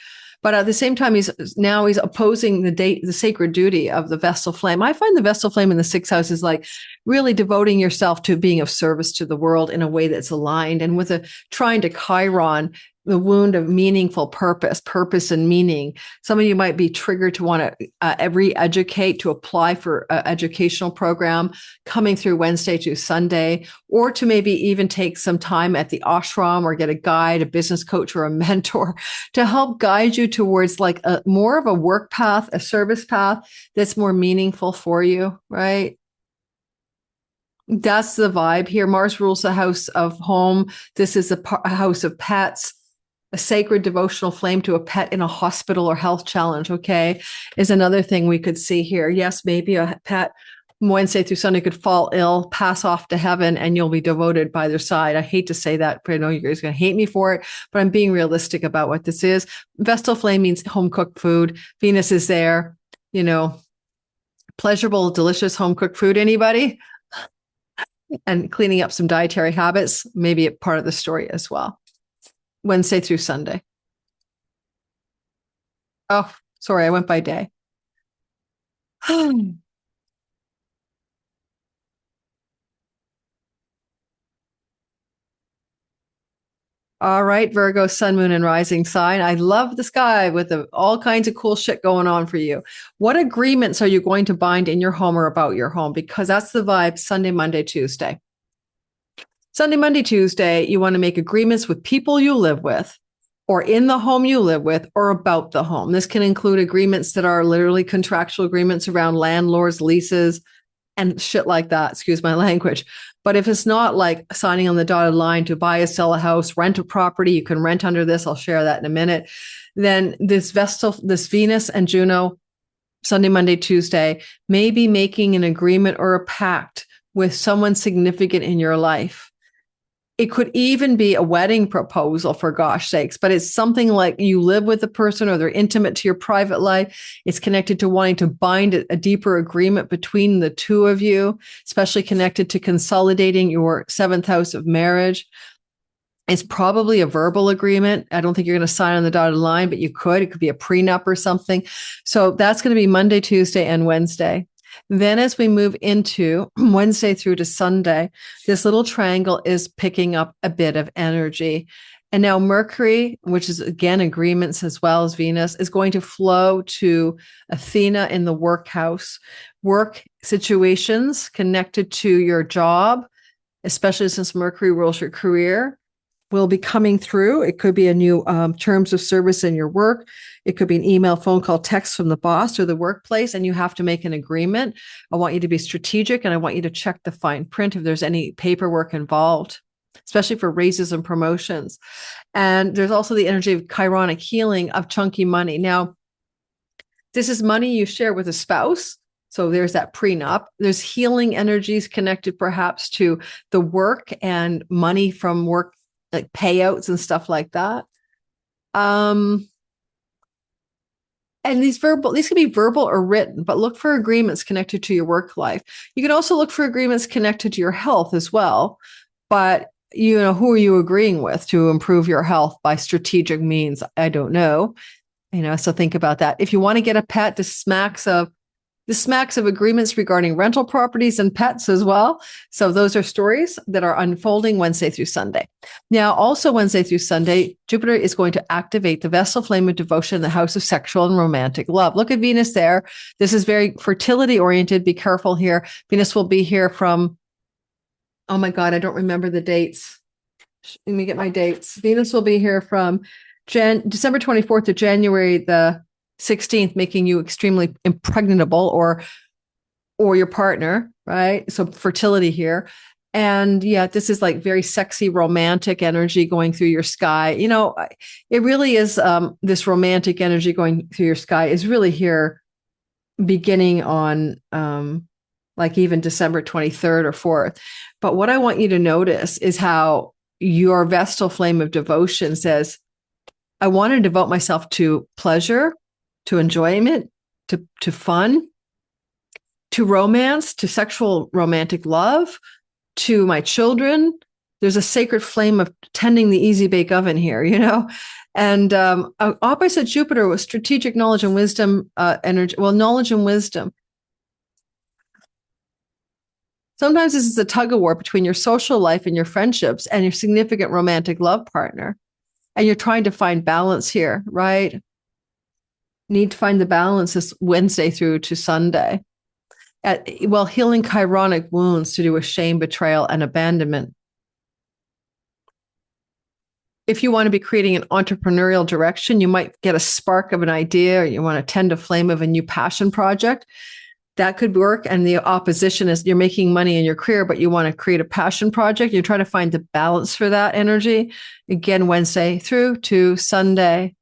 A: But at the same time, he's opposing the sacred duty of the Vestal flame. I find the Vestal flame in the 6th house is like really devoting yourself to being of service to the world in a way that's aligned. And with a trine to Chiron, the wound of meaningful purpose and meaning. Some of you might be triggered to want to re-educate, to apply for an educational program coming through Wednesday to Sunday, or to maybe even take some time at the ashram or get a guide, a business coach, or a mentor to help guide you towards like more of a work path, a service path that's more meaningful for you, right? That's the vibe here. Mars rules the house of home. This is a house of pets. A sacred devotional flame to a pet in a hospital or health challenge, okay, is another thing we could see here. Yes, maybe a pet Wednesday through Sunday could fall ill, pass off to heaven, and you'll be devoted by their side. I hate to say that, but I know you guys are going to hate me for it, but I'm being realistic about what this is. Vestal flame means home-cooked food. Venus is there, pleasurable, delicious home-cooked food. Anybody? And cleaning up some dietary habits, maybe a part of the story as well. Wednesday through Sunday. Oh, sorry, I went by day. All right, Virgo, sun, moon, and rising sign. I love the sky with all kinds of cool shit going on for you. What agreements are you going to bind in your home or about your home? Because that's the vibe Sunday, Monday, Tuesday. Sunday, Monday, Tuesday, you want to make agreements with people you live with, or in the home you live with, or about the home. This can include agreements that are literally contractual agreements around landlords, leases, and shit like that. Excuse my language. But if it's not like signing on the dotted line to buy or sell a house, rent a property, you can rent under this. I'll share that in a minute. Then this Venus and Juno, Sunday, Monday, Tuesday, may be making an agreement or a pact with someone significant in your life. It could even be a wedding proposal, for gosh sakes, but it's something like you live with the person or they're intimate to your private life. It's connected to wanting to bind a deeper agreement between the two of you, especially connected to consolidating your seventh house of marriage. It's probably a verbal agreement. I don't think you're going to sign on the dotted line, but you could. It could be a prenup or something. So that's going to be Monday, Tuesday, and Wednesday. Then as we move into Wednesday through to Sunday, this little triangle is picking up a bit of energy. And now Mercury, which is again agreements as well as Venus, is going to flow to Athena in the workhouse. Work situations connected to your job, especially since Mercury rules your career, will be coming through. It could be a new terms of service in your work. It could be an email, phone call, text from the boss or the workplace, and you have to make an agreement. I want you to be strategic, and I want you to check the fine print if there's any paperwork involved, especially for raises and promotions. And there's also the energy of Chironic healing of chunky money. Now, this is money you share with a spouse. So there's that prenup. There's healing energies connected perhaps to the work and money from work, like payouts and stuff like that. And these can be verbal or written, but look for agreements connected to your work life. You can also look for agreements connected to your health as well. But, who are you agreeing with to improve your health by strategic means? I don't know. So think about that. If you want to get a pet, this smacks of agreements regarding rental properties and pets as well. So those are stories that are unfolding Wednesday through Sunday. Now, also Wednesday through Sunday, Jupiter is going to activate the Vestal flame of devotion in the house of sexual and romantic love. Look at Venus there. This is very fertility oriented. Be careful here. Venus will be here from, oh my God, I don't remember the dates. Let me get my dates. Venus will be here from December 24th to January the 16th, making you extremely impregnable or your partner, right? So fertility here. And yeah, this is like very sexy, romantic energy going through your sky. It really is this romantic energy going through your sky is really here beginning on like even December 23rd or 4th. But what I want you to notice is how your Vestal flame of devotion says, I want to devote myself to pleasure, to enjoyment, to fun, to romance, to sexual romantic love, to my children. There's a sacred flame of tending the easy bake oven here, And opposite Jupiter was strategic knowledge and wisdom energy. Well, knowledge and wisdom. Sometimes this is a tug of war between your social life and your friendships and your significant romantic love partner. And you're trying to find balance here, right? Need to find the balance this Wednesday through to Sunday. Healing Chironic wounds to do with shame, betrayal, and abandonment. If you want to be creating an entrepreneurial direction, you might get a spark of an idea, or you want to tend a flame of a new passion project. That could work. And the opposition is you're making money in your career, but you want to create a passion project. You're trying to find the balance for that energy. Again, Wednesday through to Sunday.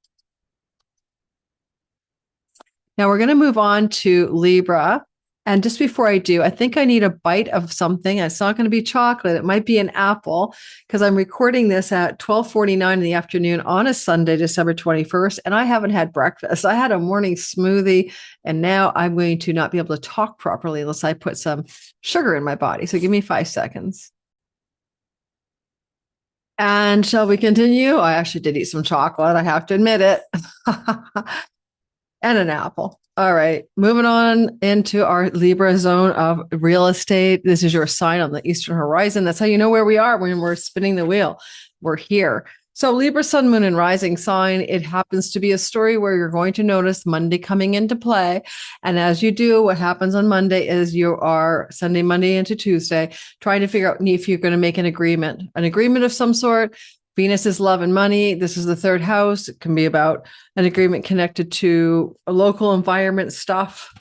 A: Now we're going to move on to Libra. And just before I do, I think I need a bite of something. It's not going to be chocolate. It might be an apple, because I'm recording this at 12:49 in the afternoon on a Sunday, December 21st, and I haven't had breakfast. I had a morning smoothie, and now I'm going to not be able to talk properly unless I put some sugar in my body. So give me 5 seconds. And shall we continue? I actually did eat some chocolate. I have to admit it. And an apple. All right. Moving on into our Libra zone of real estate. This is your sign on the Eastern horizon. That's how you know where we are when we're spinning the wheel. We're here. So Libra, sun, moon, and rising sign. It happens to be a story where you're going to notice Monday coming into play. And as you do, what happens on Monday is you are Sunday, Monday into Tuesday, trying to figure out if you're going to make an agreement of some sort. Venus is love and money. This is the third house. It can be about an agreement connected to a local environment stuff,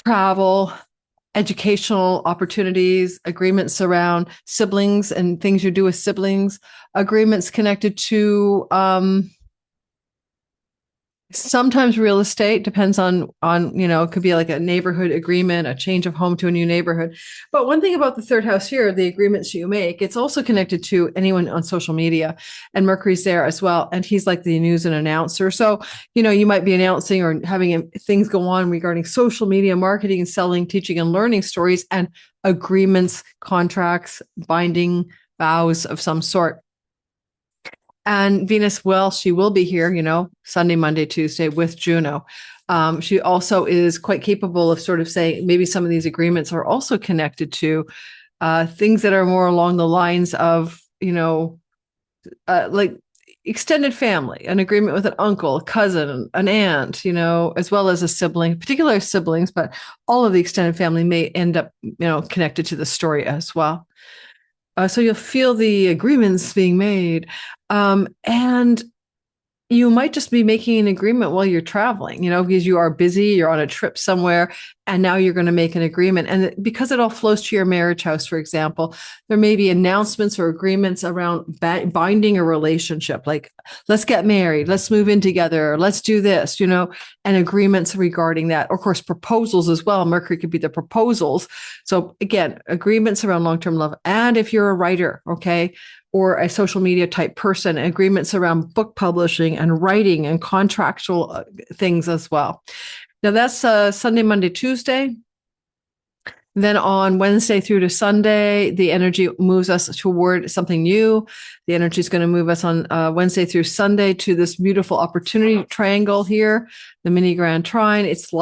A: travel, educational opportunities, agreements around siblings and things you do with siblings, agreements connected to Sometimes real estate depends on, it could be like a neighborhood agreement, a change of home to a new neighborhood. But one thing about the third house here, the agreements you make, it's also connected to anyone on social media, and Mercury's there as well. And he's like the news and announcer. So, you might be announcing or having things go on regarding social media marketing and selling, teaching and learning stories and agreements, contracts, binding vows of some sort. And Venus, well, she will be here, Sunday, Monday, Tuesday with Juno. She also is quite capable of sort of saying maybe some of these agreements are also connected to things that are more along the lines of, like extended family, an agreement with an uncle, a cousin, an aunt, as well as a sibling, particular siblings, but all of the extended family may end up, connected to the story as well. So you'll feel the agreements being made. And you might just be making an agreement while you're traveling, because you are busy, you're on a trip somewhere, and now you're going to make an agreement. And because it all flows to your marriage house, for example, there may be announcements or agreements around binding a relationship, like let's get married, let's move in together, let's do this, and agreements regarding that. Of course, proposals as well. Mercury could be the proposals. So again, agreements around long-term love. And if you're a writer, okay, or a social media type person, agreements around book publishing and writing and contractual things as well. Now that's Sunday, Monday, Tuesday. Then on Wednesday through to Sunday, the energy moves us toward something new. The energy is going to move us on Wednesday through Sunday to this beautiful opportunity triangle here, the mini grand trine. It's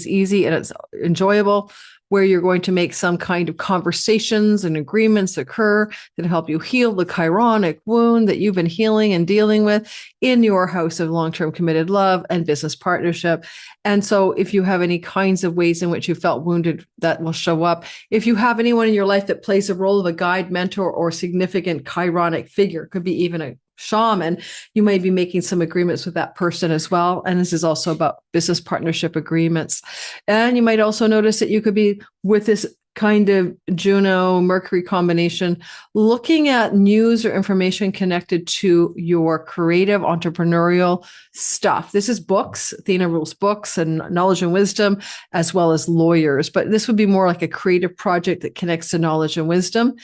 A: easy and it's enjoyable, where you're going to make some kind of conversations and agreements occur that help you heal the Chironic wound that you've been healing and dealing with in your house of long-term committed love and business partnership. And so if you have any kinds of ways in which you felt wounded, that will show up. If you have anyone in your life that plays a role of a guide, mentor, or significant Chironic figure, could be even a shaman, you may be making some agreements with that person as well. And this is also about business partnership agreements. And you might also notice that you could be with this kind of Juno Mercury combination, looking at news or information connected to your creative entrepreneurial stuff. This is books. Athena rules books and knowledge and wisdom, as well as lawyers. But this would be more like a creative project that connects to knowledge and wisdom,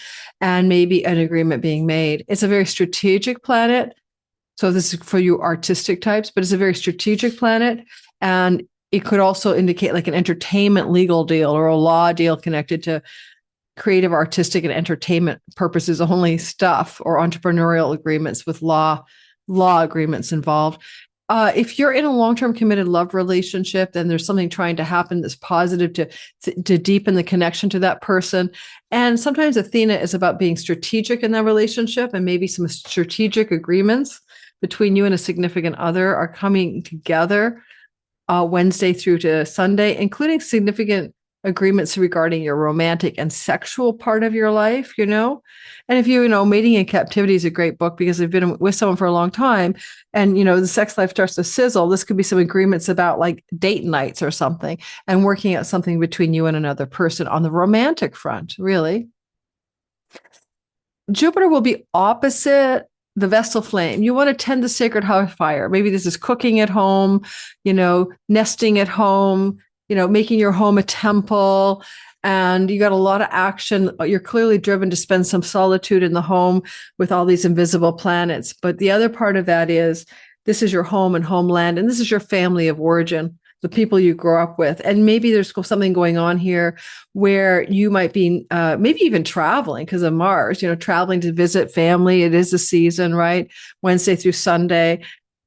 A: and maybe an agreement being made. It's a very strategic planet. So this is for you artistic types, but it's a very strategic planet. And it could also indicate like an entertainment legal deal or a law deal connected to creative, artistic, and entertainment purposes only stuff, or entrepreneurial agreements with law agreements involved. If you're in a long-term committed love relationship, then there's something trying to happen that's positive to deepen the connection to that person. And sometimes Athena is about being strategic in that relationship, and maybe some strategic agreements between you and a significant other are coming together Wednesday through to Sunday, including significant agreements regarding your romantic and sexual part of your life, And if Mating in Captivity is a great book because they've been with someone for a long time and, the sex life starts to sizzle. This could be some agreements about like date nights or something, and working out something between you and another person on the romantic front, really. Jupiter will be opposite the Vestal flame. You want to tend the sacred house fire. Maybe this is cooking at home, nesting at home, making your home a temple, and you got a lot of action. You're clearly driven to spend some solitude in the home with all these invisible planets. But the other part of that is this is your home and homeland, and this is your family of origin, the people you grow up with. And maybe there's something going on here where you might be maybe even traveling because of Mars, traveling to visit family. It is a season, right? Wednesday through Sunday,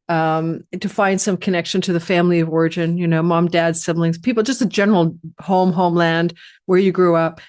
A: to find some connection to the family of origin, mom, dad, siblings, people, just a general homeland where you grew up.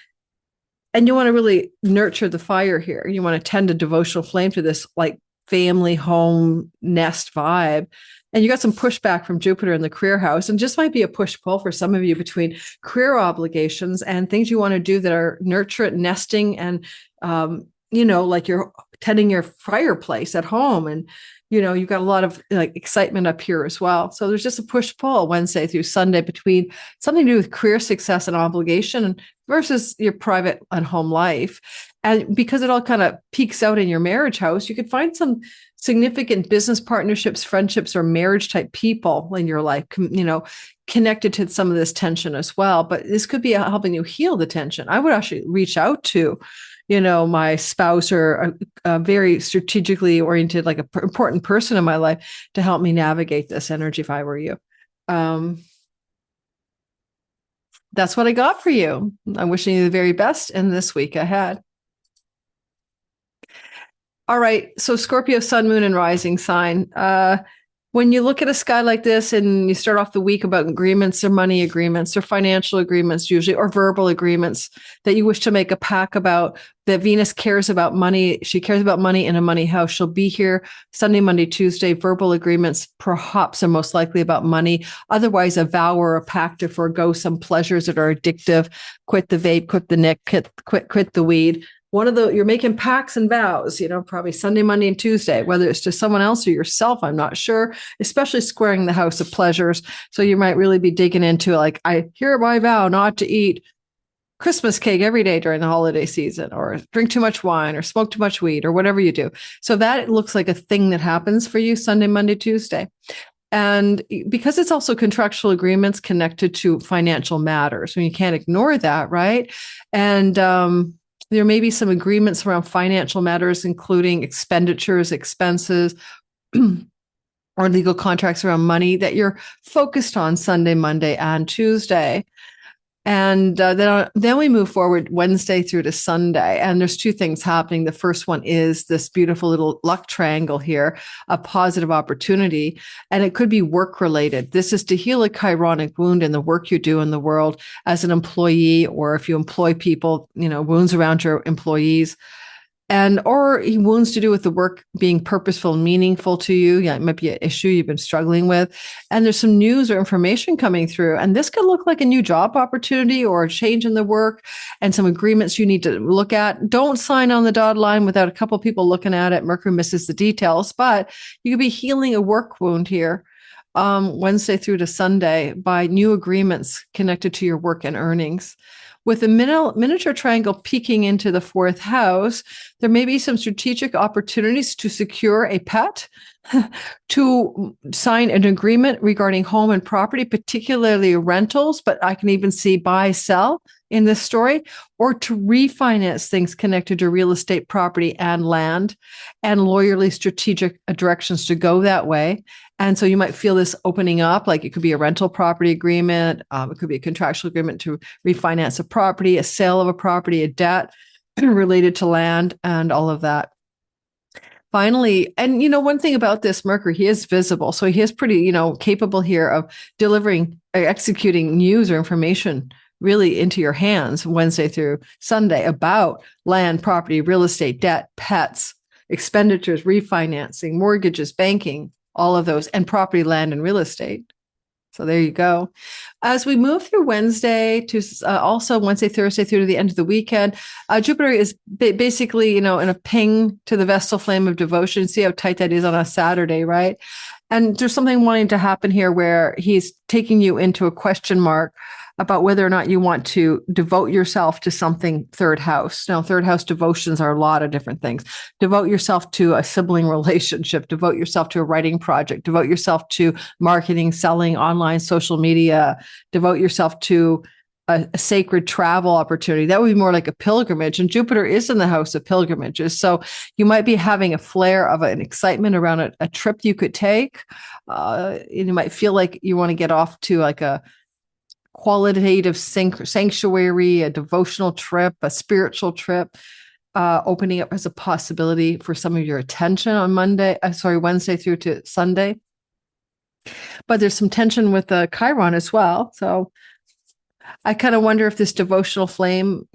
A: And you want to really nurture the fire here. You want to tend a devotional flame to this like family home nest vibe. And you got some pushback from Jupiter in the career house, and just might be a push-pull for some of you between career obligations and things you want to do that are nurture, nesting, and, like you're tending your fireplace at home. And, you've got a lot of like excitement up here as well. So there's just a push-pull Wednesday through Sunday between something to do with career success and obligation versus your private and home life. And because it all kind of peaks out in your marriage house, you could find some significant business partnerships, friendships, or marriage type people in your life, connected to some of this tension as well. But this could be helping you heal the tension. I would actually reach out to, my spouse or a very strategically oriented, like important person in my life to help me navigate this energy if I were you. That's what I got for you. I'm wishing you the very best in this week ahead. All right. So Scorpio, sun, moon, and rising sign. When you look at a sky like this and you start off the week about agreements or money agreements or financial agreements, usually, or verbal agreements that you wish to make a pact about, that Venus cares about money. She cares about money in a money house. She'll be here Sunday, Monday, Tuesday. Verbal agreements perhaps are most likely about money. Otherwise, a vow or a pact to forego some pleasures that are addictive. Quit the vape, quit the nic, quit the weed. You're making pacts and vows, probably Sunday, Monday, and Tuesday, whether it's to someone else or yourself, I'm not sure, especially squaring the house of pleasures. So you might really be digging into like, I hereby vow not to eat Christmas cake every day during the holiday season, or drink too much wine, or smoke too much weed, or whatever you do. So that looks like a thing that happens for you Sunday, Monday, Tuesday. And because it's also contractual agreements connected to financial matters, you can't ignore that, right? And, there may be some agreements around financial matters, including expenditures, expenses, or legal contracts around money that you're focused on Sunday, Monday, and Tuesday. And then we move forward Wednesday through to Sunday. And there's two things happening. The first one is this beautiful little luck triangle here, a positive opportunity. And it could be work related. This is to heal a chironic wound in the work you do in the world as an employee, or if you employ people, wounds around your employees. Or wounds to do with the work being purposeful and meaningful to you. Yeah, it might be an issue you've been struggling with. And there's some news or information coming through. And this could look like a new job opportunity or a change in the work and some agreements you need to look at. Don't sign on the dotted line without a couple of people looking at it. Mercury misses the details, but you could be healing a work wound here Wednesday through to Sunday by new agreements connected to your work and earnings. With a miniature triangle peeking into the fourth house, there may be some strategic opportunities to secure a pet, to sign an agreement regarding home and property, particularly rentals, but I can even see buy, sell in this story, or to refinance things connected to real estate, property, and land, and lawyerly strategic directions to go that way. And so you might feel this opening up, like it could be a rental property agreement. It could be a contractual agreement to refinance a property, a sale of a property, a debt related to land, and all of that. Finally, and one thing about this Mercury, he is visible. So he is pretty, capable here of delivering or executing news or information really into your hands Wednesday through Sunday about land, property, real estate, debt, pets, expenditures, refinancing, mortgages, banking, all of those, and property, land, and real estate. So there you go. As we move through Wednesday to also Wednesday, Thursday through to the end of the weekend, Jupiter is basically, in a ping to the Vestal flame of devotion. See how tight that is on a Saturday, right? And there's something wanting to happen here where he's taking you into a question mark about whether or not you want to devote yourself to something third house. Now, third house devotions are a lot of different things. Devote yourself to a sibling relationship, devote yourself to a writing project, devote yourself to marketing, selling, online, social media, devote yourself to a sacred travel opportunity. That would be more like a pilgrimage. And Jupiter is in the house of pilgrimages. So you might be having a flare of an excitement around a trip you could take. You might feel like you want to get off to like a qualitative sanctuary, a devotional trip, a spiritual trip, opening up as a possibility for some of your attention on Wednesday through to Sunday. But there's some tension with the Chiron as well. So I kind of wonder if this devotional flame,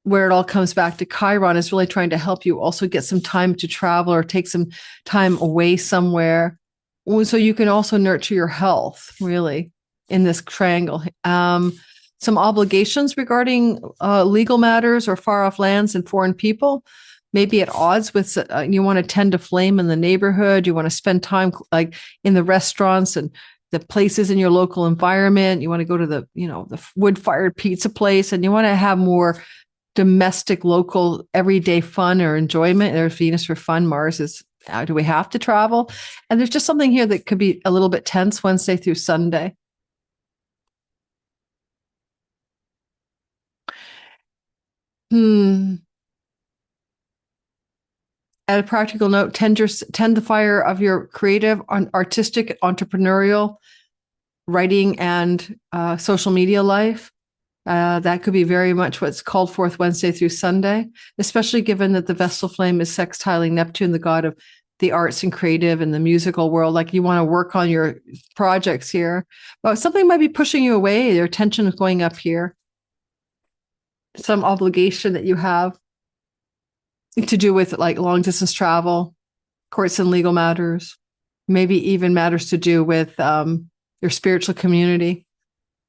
A: where it all comes back to Chiron, is really trying to help you also get some time to travel or take some time away somewhere. So you can also nurture your health, really, in this triangle. Some obligations regarding legal matters or far off lands and foreign people, maybe at odds with, you want to tend to flame in the neighborhood. You want to spend time like in the restaurants and the places in your local environment. You want to go to the wood-fired pizza place, and you want to have more domestic, local, everyday fun or enjoyment. There's Venus for fun. Mars is, do we have to travel? And there's just something here that could be a little bit tense Wednesday through Sunday. At a practical note, tend the fire of your creative, artistic, entrepreneurial, writing, and social media life. That could be very much what's called forth Wednesday through Sunday, especially given that the Vestal flame is sextiling Neptune, the god of the arts and creative and the musical world. Like you want to work on your projects here, but something might be pushing you away. Your attention is going up here. Some obligation that you have to do with like long distance travel, courts and legal matters, maybe even matters to do with your spiritual community.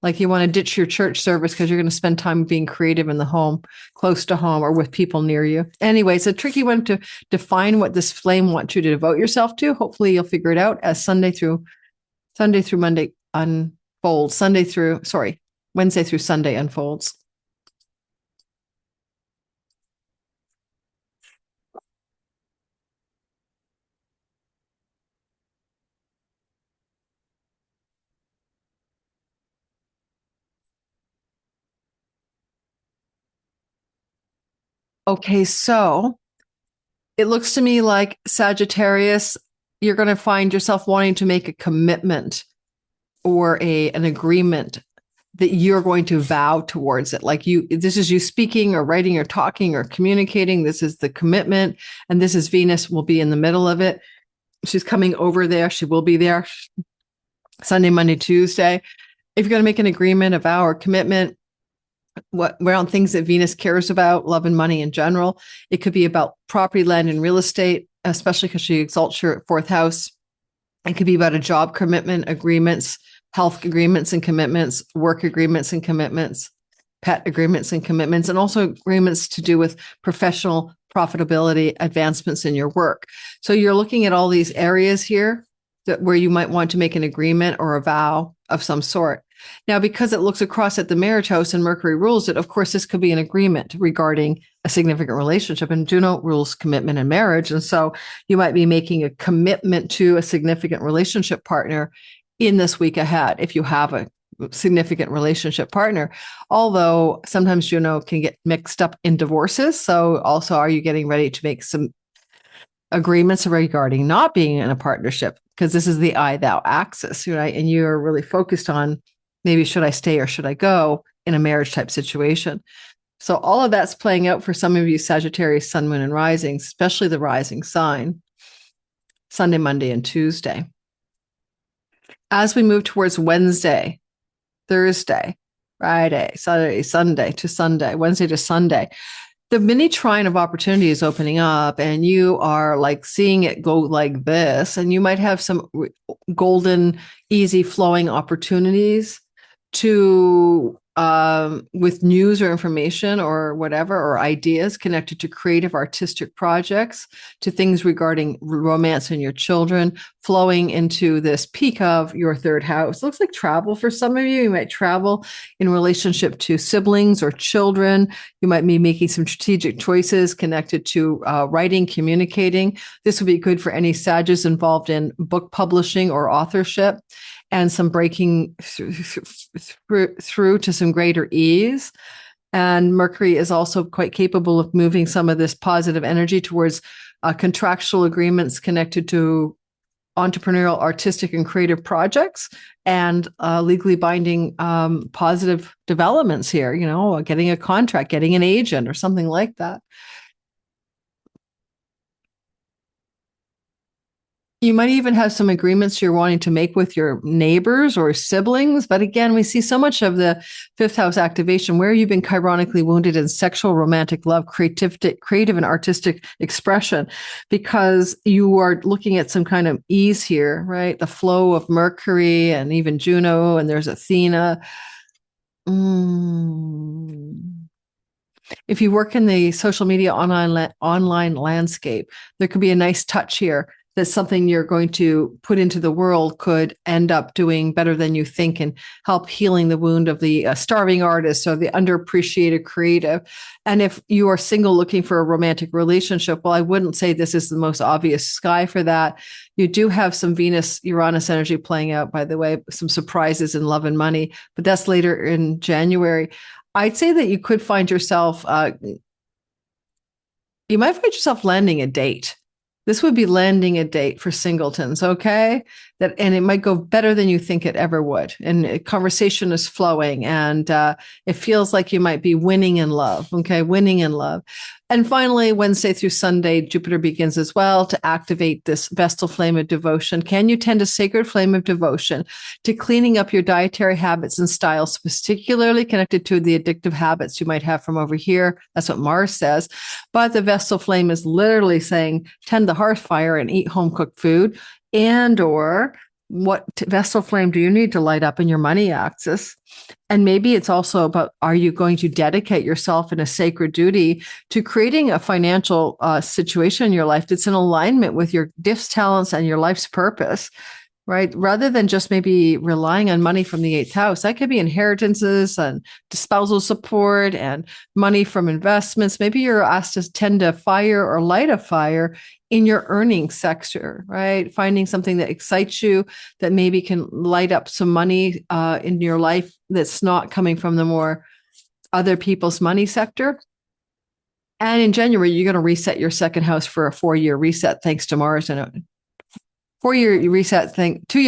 A: Like you want to ditch your church service because you're going to spend time being creative in the home, close to home, or with people near you. Anyway, it's a tricky one to define what this flame wants you to devote yourself to. Hopefully you'll figure it out as Wednesday through Monday unfolds. Wednesday through Sunday unfolds. Okay, so it looks to me like Sagittarius, you're going to find yourself wanting to make a commitment or an agreement that you're going to vow towards it. Like this is you speaking or writing or talking or communicating. This is the commitment. And this is Venus will be in the middle of it. She's coming over there. She will be there Sunday, Monday, Tuesday. If you're going to make an agreement, a vow or commitment, around things that Venus cares about, love and money in general. It could be about property, land, and real estate, especially because she exalts your fourth house. It could be about a job commitment, agreements, health agreements and commitments, work agreements and commitments, pet agreements and commitments, and also agreements to do with professional profitability, advancements in your work. So you're looking at all these areas here where you might want to make an agreement or a vow of some sort. Now, because it looks across at the marriage house and Mercury rules it, of course, this could be an agreement regarding a significant relationship, and Juno rules commitment and marriage. And so you might be making a commitment to a significant relationship partner in this week ahead if you have a significant relationship partner. Although sometimes Juno can get mixed up in divorces. So also, are you getting ready to make some agreements regarding not being in a partnership? Because this is the I thou axis, right? And you're really focused on maybe should I stay or should I go in a marriage type situation. So all of that's playing out for some of you Sagittarius, Sun, Moon, and Rising, especially the rising sign, Sunday, Monday, and Tuesday. As we move towards Wednesday, Thursday, Friday, Saturday, Sunday to Sunday, Wednesday to Sunday, the mini trine of opportunity is opening up and you are like seeing it go like this, and you might have some golden, easy flowing opportunities to with news or information or whatever, or ideas connected to creative artistic projects, to things regarding romance and your children, flowing into this peak of your third house. Looks like travel for some of you. You might travel in relationship to siblings or children. You might be making some strategic choices connected to writing, communicating. This would be good for any Sages involved in book publishing or authorship, and some breaking through to some greater ease. And Mercury is also quite capable of moving some of this positive energy towards contractual agreements connected to entrepreneurial, artistic, and creative projects, and legally binding positive developments here, getting a contract, getting an agent or something like that. You might even have some agreements you're wanting to make with your neighbors or siblings. But again, we see so much of the fifth house activation where you've been chironically wounded in sexual, romantic love, creative and artistic expression, because you are looking at some kind of ease here, right? The flow of Mercury and even Juno, and there's Athena. If you work in the social media online landscape, there could be a nice touch here that something you're going to put into the world could end up doing better than you think and help healing the wound of the starving artist or the underappreciated creative. And if you are single looking for a romantic relationship, well, I wouldn't say this is the most obvious sky for that. You do have some Venus Uranus energy playing out, by the way, some surprises in love and money, but that's later in January. I'd say that you could find yourself, you might find yourself landing a date. This would be landing a date for singletons, okay? And it might go better than you think it ever would. And conversation is flowing, and it feels like you might be winning in love, okay? Winning in love. And finally, Wednesday through Sunday, Jupiter begins as well to activate this Vestal flame of devotion. Can you tend a sacred flame of devotion to cleaning up your dietary habits and styles, particularly connected to the addictive habits you might have from over here? That's what Mars says. But the Vestal flame is literally saying, tend the hearth fire and eat home-cooked food. And or what Vestal flame do you need to light up in your money axis? And maybe it's also about, are you going to dedicate yourself in a sacred duty to creating a financial situation in your life that's in alignment with your gifts, talents, and your life's purpose, right? Rather than just maybe relying on money from the eighth house. That could be inheritances and spousal support and money from investments. Maybe you're asked to tend a fire or light a fire in your earning sector, right? Finding something that excites you, that maybe can light up some money in your life that's not coming from the more other people's money sector. And in January, you're going to reset your second house for a 4-year reset, thanks to Mars, and a 4-year reset thing, 2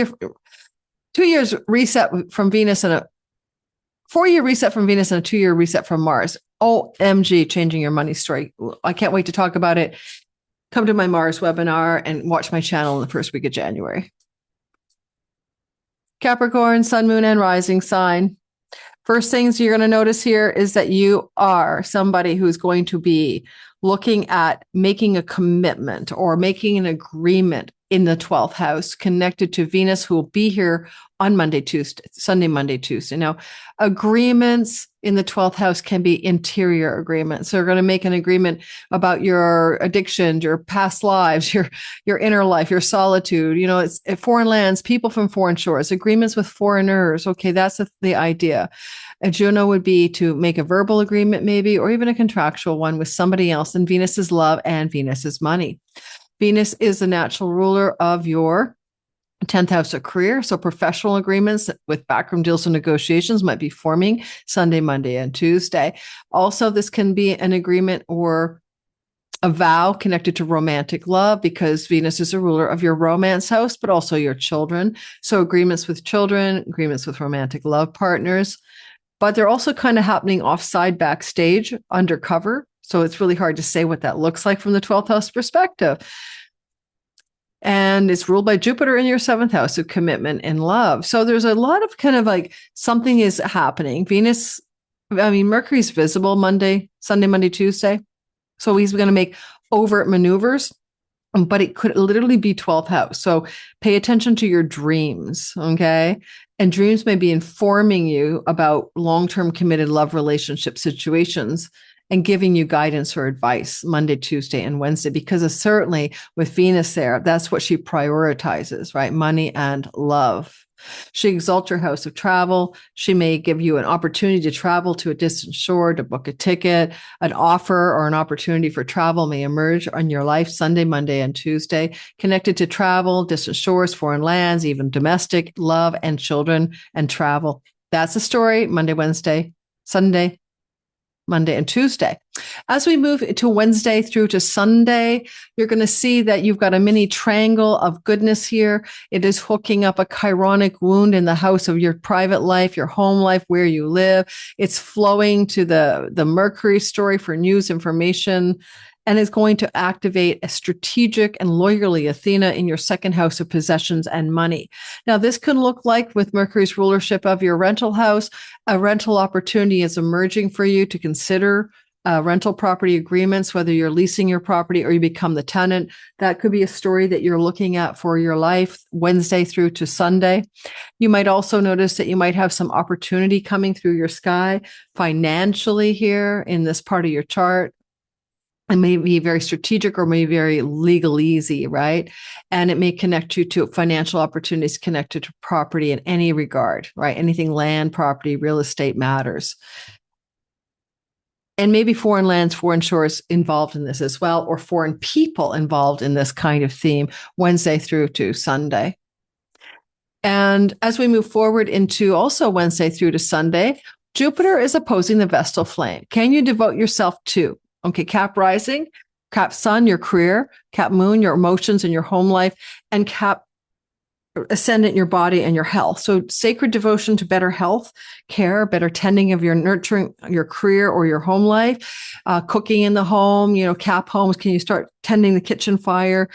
A: years reset from Venus, and a 4-year reset from Venus, and a 2-year reset from Mars. OMG, changing your money story. I can't wait to talk about it. Come to my Mars webinar and watch my channel in the first week of January. Capricorn, sun, moon, and rising sign. First things you're going to notice here is that you are somebody who's going to be looking at making a commitment or making an agreement in the 12th house connected to Venus, who will be here on Monday, Tuesday, Sunday, Monday, Tuesday. Now, agreements in the 12th house can be interior agreements. So you're going to make an agreement about your addiction, your past lives, your inner life, your solitude, it's foreign lands, people from foreign shores, agreements with foreigners. Okay, that's the idea. A Juno would be to make a verbal agreement maybe, or even a contractual one with somebody else. And Venus is love and Venus is money. Venus is the natural ruler of your 10th house of career. So professional agreements with backroom deals and negotiations might be forming Sunday, Monday, and Tuesday. Also, this can be an agreement or a vow connected to romantic love, because Venus is a ruler of your romance house, but also your children. So agreements with children, agreements with romantic love partners, but they're also kind of happening offside, backstage, undercover. So it's really hard to say what that looks like from the 12th house perspective. And it's ruled by Jupiter in your 7th house of commitment and love. So there's a lot of kind of like something is happening. Mercury's visible Sunday, Monday, Tuesday. So he's going to make overt maneuvers, but it could literally be 12th house. So pay attention to your dreams, okay? And dreams may be informing you about long-term committed love relationship situations and giving you guidance or advice Monday, Tuesday, and Wednesday, because certainly with Venus there, that's what she prioritizes, right? Money and love. She exalts your house of travel. She may give you an opportunity to travel to a distant shore, to book a ticket. An offer or an opportunity for travel may emerge on your life Sunday, Monday, and Tuesday, connected to travel, distant shores, foreign lands, even domestic, love, and children, and travel. That's the story. Monday, Wednesday, Sunday, Monday, and Tuesday. As we move to Wednesday through to Sunday, you're going to see that you've got a mini triangle of goodness here. It is hooking up a Chironic wound in the house of your private life, your home life, where you live. It's flowing to the Mercury story for news, information, and is going to activate a strategic and lawyerly Athena in your 2nd house of possessions and money. Now, this can look like, with Mercury's rulership of your rental house, a rental opportunity is emerging for you to consider rental property agreements, whether you're leasing your property or you become the tenant. That could be a story that you're looking at for your life Wednesday through to Sunday. You might also notice that you might have some opportunity coming through your sky financially here in this part of your chart. It may be very strategic or maybe very legalese, right? And it may connect you to financial opportunities connected to property in any regard, right? Anything land, property, real estate matters. And maybe foreign lands, foreign shores involved in this as well, or foreign people involved in this kind of theme, Wednesday through to Sunday. And as we move forward into also Wednesday through to Sunday, Jupiter is opposing the Vestal flame. Can you devote yourself to? Okay, Cap rising, Cap sun, your career, Cap moon, your emotions and your home life, and Cap ascendant, your body and your health. So sacred devotion to better health care, better tending of your nurturing, your career or your home life, cooking in the home, Cap homes. Can you start tending the kitchen fire?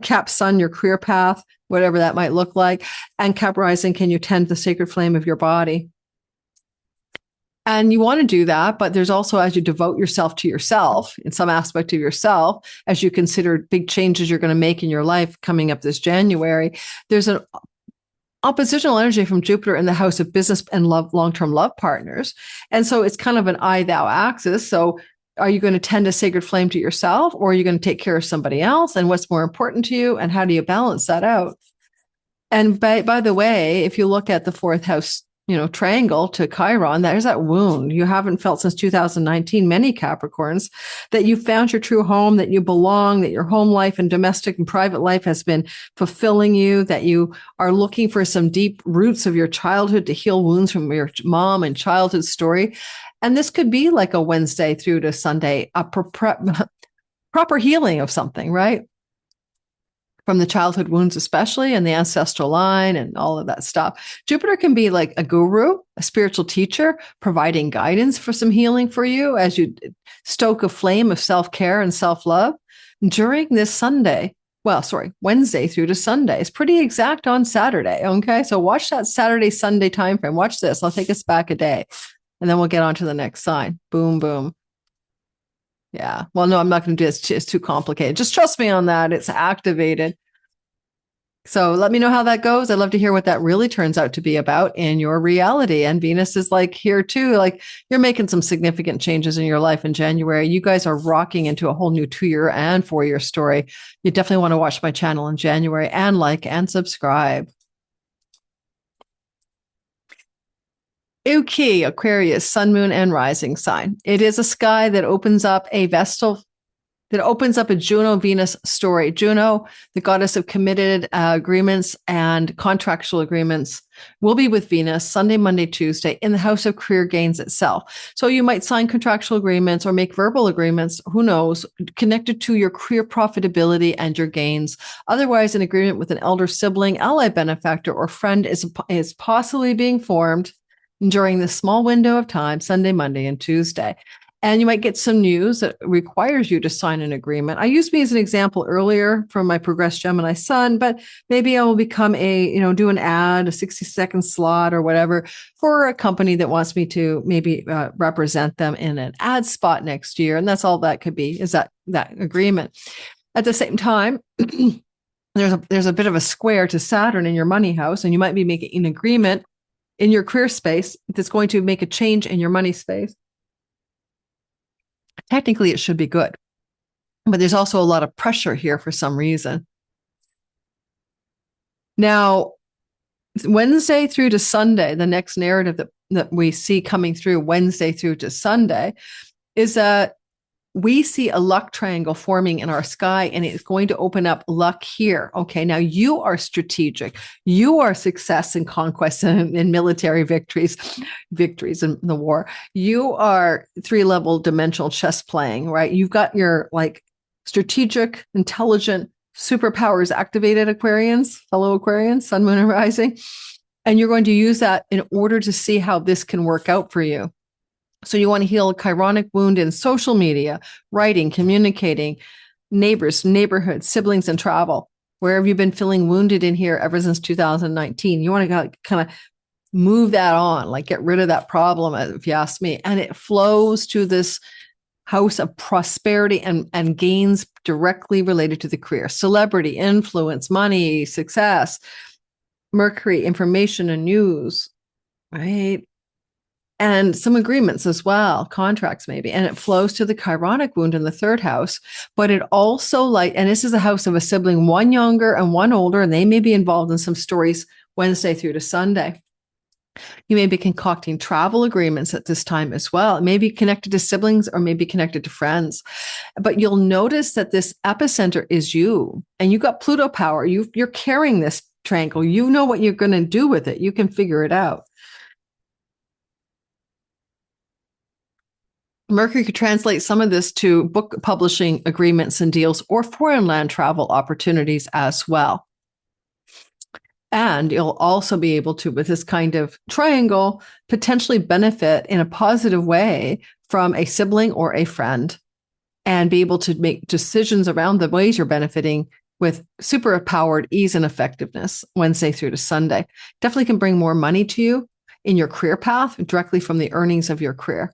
A: Cap sun, your career path, whatever that might look like. And Cap rising, can you tend the sacred flame of your body? And you want to do that, but there's also, as you devote yourself to yourself in some aspect of yourself, as you consider big changes you're going to make in your life coming up this January, there's an oppositional energy from Jupiter in the house of business and love, long-term love partners. And so it's kind of an I-thou axis. So are you going to tend a sacred flame to yourself, or are you going to take care of somebody else? And what's more important to you? And how do you balance that out? And by the way, if you look at the fourth house, triangle to Chiron, there's that wound you haven't felt since 2019, many Capricorns, that you found your true home, that you belong, that your home life and domestic and private life has been fulfilling you, that you are looking for some deep roots of your childhood to heal wounds from your mom and childhood story. And this could be like a Wednesday through to Sunday, a proper healing of something, right? From the childhood wounds, especially, and the ancestral line and all of that stuff. Jupiter can be like a guru, a spiritual teacher, providing guidance for some healing for you as you stoke a flame of self-care and self-love during this Wednesday through to Sunday. It's pretty exact on Saturday. Okay. So watch that Saturday, Sunday timeframe. Watch this. I'll take us back a day and then we'll get on to the next sign. Boom, boom. Yeah. Well, no, I'm not going to do this. It's too complicated. Just trust me on that. It's activated. So let me know how that goes. I'd love to hear what that really turns out to be about in your reality. And Venus is like here too. Like you're making some significant changes in your life in January. You guys are rocking into a whole new 2-year and 4-year story. You definitely want to watch my channel in January and like and subscribe. Okay, Aquarius, sun, moon, and rising sign. It is a sky that opens up a Vestal, that opens up a Juno-Venus story. Juno, the goddess of committed agreements and contractual agreements, will be with Venus Sunday, Monday, Tuesday in the house of career gains itself. So you might sign contractual agreements or make verbal agreements, who knows, connected to your career profitability and your gains. Otherwise, an agreement with an elder sibling, ally, benefactor, or friend is possibly being formed during this small window of time, Sunday, Monday, and Tuesday. And you might get some news that requires you to sign an agreement. I used me as an example earlier from my progressed Gemini sun, but maybe I will become do an ad, a 60-second slot or whatever for a company that wants me to maybe represent them in an ad spot next year. And that's all that could be, is that agreement. At the same time, there's a bit of a square to Saturn in your money house, and you might be making an agreement in your career space that's going to make a change in your money space. Technically, it should be good, but there's also a lot of pressure here for some reason. Now, Wednesday through to Sunday, the next narrative that we see coming through Wednesday through to Sunday is that we see a luck triangle forming in our sky, and it's going to open up luck here. Okay, now you are strategic. You are success and conquest and military victories in the war. You are 3-level dimensional chess playing, right? You've got your strategic, intelligent superpowers activated, Aquarians, fellow Aquarians, sun, moon, and rising. And you're going to use that in order to see how this can work out for you. So you want to heal a chironic wound in social media, writing, communicating, neighbors, neighborhoods, siblings, and travel. Where have you been feeling wounded in here ever since 2019? You want to kind of move that on, get rid of that problem, if you ask me. And it flows to this house of prosperity and gains directly related to the career. Celebrity, influence, money, success, Mercury, information and news, right? and some agreements as well, contracts maybe. And it flows to the Chironic wound in the third house. But it also and this is a house of a sibling, one younger and one older, and they may be involved in some stories Wednesday through to Sunday. You may be concocting travel agreements at this time as well. It may be connected to siblings or maybe connected to friends. But you'll notice that this epicenter is you, and you got Pluto power. You're carrying this triangle. You know what you're going to do with it. You can figure it out. Mercury could translate some of this to book publishing agreements and deals or foreign land travel opportunities as well. And you'll also be able to, with this kind of triangle, potentially benefit in a positive way from a sibling or a friend, and be able to make decisions around the ways you're benefiting with super powered ease and effectiveness Wednesday through to Sunday. Definitely can bring more money to you in your career path directly from the earnings of your career.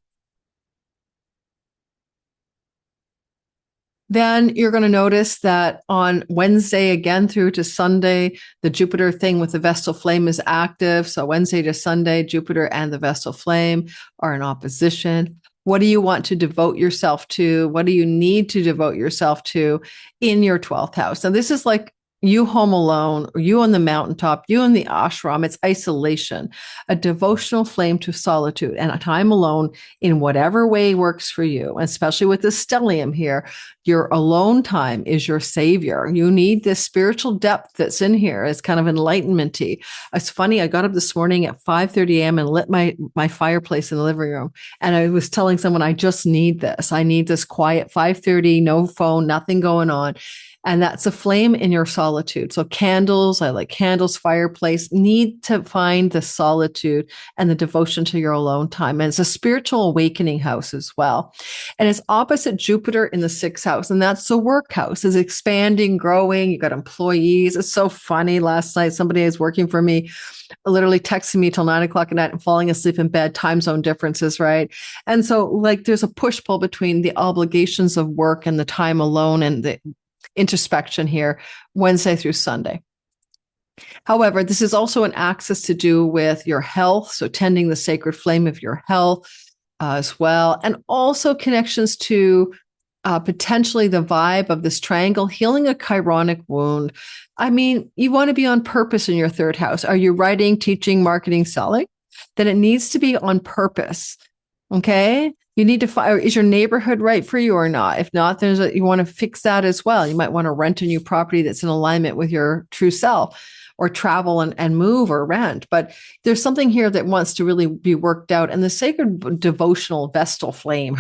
A: Then you're going to notice that on Wednesday again through to Sunday, the Jupiter thing with the Vestal flame is active. So Wednesday to Sunday, Jupiter and the Vestal flame are in opposition. What do you want to devote yourself to? What do you need to devote yourself to in your 12th house? Now, this is like you home alone, or you on the mountaintop, you in the ashram. It's isolation, a devotional flame to solitude, and a time alone in whatever way works for you. And especially with the stellium here, your alone time is your savior. You need this spiritual depth that's in here. It's kind of enlightenment-y. It's funny, I got up this morning at 5:30 a.m. and lit my fireplace in the living room. And I was telling someone, I just need this. I need this quiet 5:30, no phone, nothing going on. And that's a flame in your solitude. So candles, I like candles, fireplace, need to find the solitude and the devotion to your alone time. And it's a spiritual awakening house as well. And it's opposite Jupiter in the 6th house. And that's the work house. It's expanding, growing. You got employees. It's so funny. Last night, somebody was working for me, literally texting me till 9 o'clock at night and falling asleep in bed, time zone differences, right? And so like there's a push pull between the obligations of work and the time alone and the introspection here, Wednesday through Sunday. However, this is also an axis to do with your health, so tending the sacred flame of your health as well, and also connections to potentially the vibe of this triangle, healing a chironic wound. I mean, you want to be on purpose in your 3rd house. Are you writing, teaching, marketing, selling? Then it needs to be on purpose. Okay. You need to find, is your neighborhood right for you or not? If not, you want to fix that as well. You might want to rent a new property that's in alignment with your true self, or travel and move or rent. But there's something here that wants to really be worked out. And the sacred devotional Vestal flame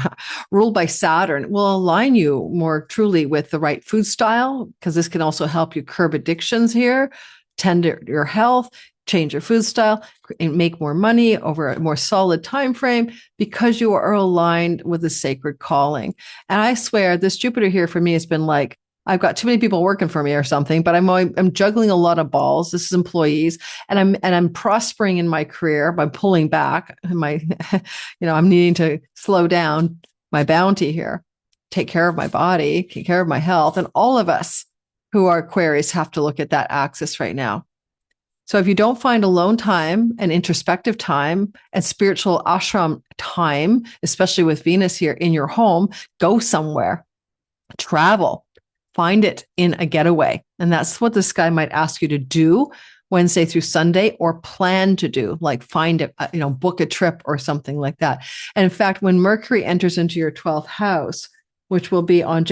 A: ruled by Saturn will align you more truly with the right food style, because this can also help you curb addictions here, tend to your health, change your food style, and make more money over a more solid time frame, because you are aligned with the sacred calling. And I swear this Jupiter here for me has been like, I've got too many people working for me or something, but I'm juggling a lot of balls. This is employees, and I'm prospering in my career by pulling back. I'm needing to slow down my bounty here, take care of my body, take care of my health. And all of us who are Aquarius have to look at that axis right now. So if you don't find alone time and introspective time and spiritual ashram time, especially with Venus here in your home, go somewhere, travel, find it in a getaway. And that's what this guy might ask you to do Wednesday through Sunday, or plan to do, like find a, book a trip or something like that. And in fact, when Mercury enters into your 12th house, which will be on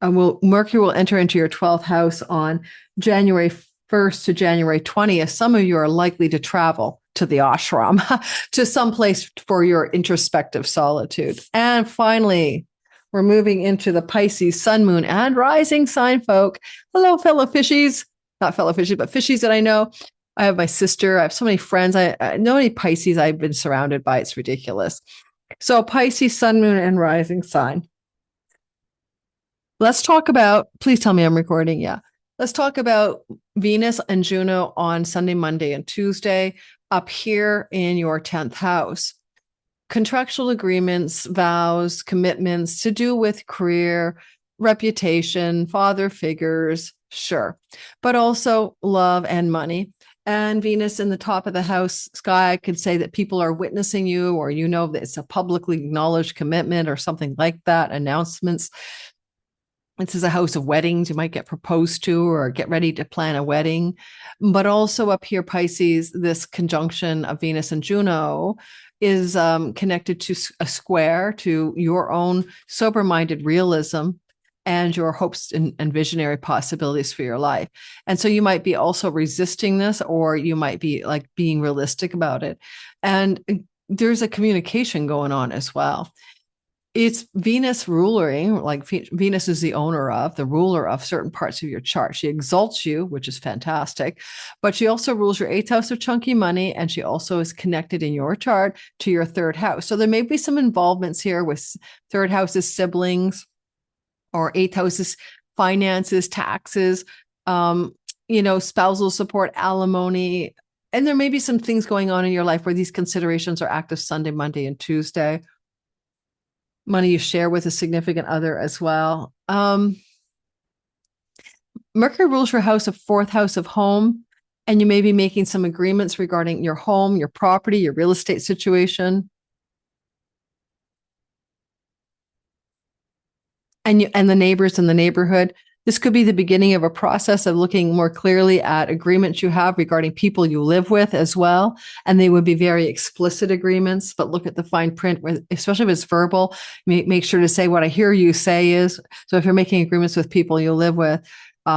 A: Mercury will enter into your 12th house on January 1st to January 20th. Some of you are likely to travel to the ashram, to some place for your introspective solitude. And finally, we're moving into the Pisces sun, moon, and rising sign folk. Hello, fellow fishies. Not fellow fishies, but fishies that I know. I have my sister. I have so many friends. I know many Pisces I've been surrounded by. It's ridiculous. So Pisces sun, moon, and rising sign. Let's talk about, please tell me I'm recording. Yeah. Let's talk about Venus and Juno on Sunday, Monday, and Tuesday up here in your 10th house. Contractual agreements, vows, commitments to do with career, reputation, father figures, sure, but also love and money. and Venus in the top of the house sky could say that people are witnessing you, or you know that it's a publicly acknowledged commitment or something like that, announcements. This is a house of weddings. You might get proposed to or get ready to plan a wedding. But also up here, Pisces, this conjunction of Venus and Juno is connected to a square to your own sober-minded realism and your hopes and visionary possibilities for your life. And so you might be also resisting this, or you might be like being realistic about it. And there's a communication going on as well. It's Venus ruling, like Venus is the ruler of certain parts of your chart. She exalts you, which is fantastic, but she also rules your 8th house of chunky money, and she also is connected in your chart to your 3rd house. So there may be some involvements here with 3rd house's siblings, or 8th house's finances, taxes, spousal support, alimony. And there may be some things going on in your life where these considerations are active Sunday, Monday, and Tuesday. Money you share with a significant other as well. Mercury rules your 4th house of home, and you may be making some agreements regarding your home, your property, your real estate situation. And the neighbors in the neighborhood. This could be the beginning of a process of looking more clearly at agreements you have regarding people you live with as well. And they would be very explicit agreements, but look at the fine print, especially if it's verbal. Make sure to say what I hear you say is. So if you're making agreements with people you live with,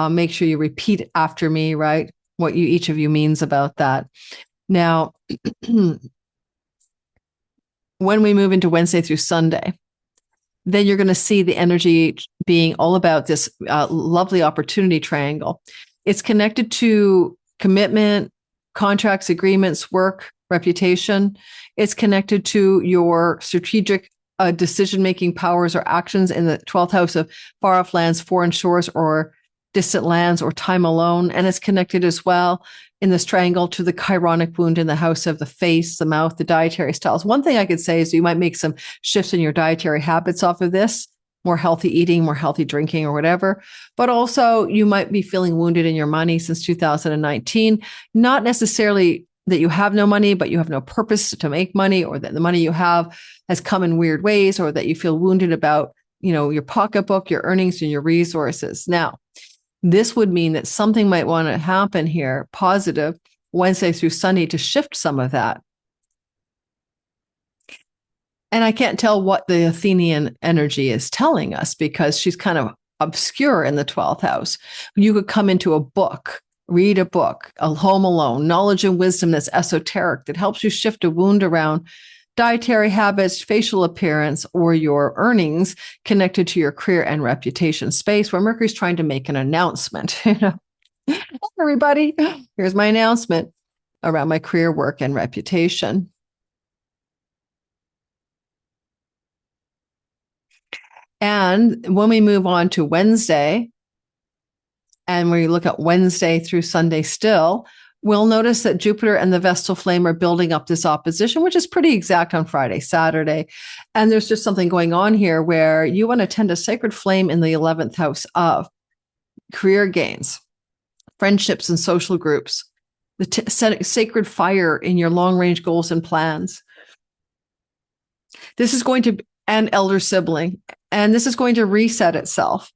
A: make sure you repeat after me, right? What each of you means about that. Now, when we move into Wednesday through Sunday, then you're going to see the energy being all about this lovely opportunity triangle. It's connected to commitment, contracts, agreements, work, reputation. It's connected to your strategic decision-making powers or actions in the 12th house of far-off lands, foreign shores, or distant lands, or time alone. And it's connected as well in this triangle to the Chironic wound in the house of the face, the mouth, the dietary styles. One thing I could say is you might make some shifts in your dietary habits off of this, more healthy eating, more healthy drinking, or whatever. But also you might be feeling wounded in your money since 2019, not necessarily that you have no money, but you have no purpose to make money, or that the money you have has come in weird ways, or that you feel wounded about, your pocketbook, your earnings, and your resources. Now, this would mean that something might want to happen here, positive, Wednesday through Sunday, to shift some of that. And I can't tell what the Athenian energy is telling us, because she's kind of obscure in the 12th house. You could come into a book, read a book, a home alone, knowledge and wisdom that's esoteric, that helps you shift a wound around dietary habits, facial appearance, or your earnings connected to your career and reputation space, where Mercury's trying to make an announcement. Everybody, here's my announcement around my career, work, and reputation. And when we move on to Wednesday, and we look at Wednesday through Sunday still, we'll notice that Jupiter and the Vestal flame are building up this opposition, which is pretty exact on Friday, Saturday. And there's just something going on here where you want to tend a sacred flame in the 11th house of career gains, friendships and social groups, the sacred fire in your long-range goals and plans. This is going to, and elder sibling, and this is going to reset itself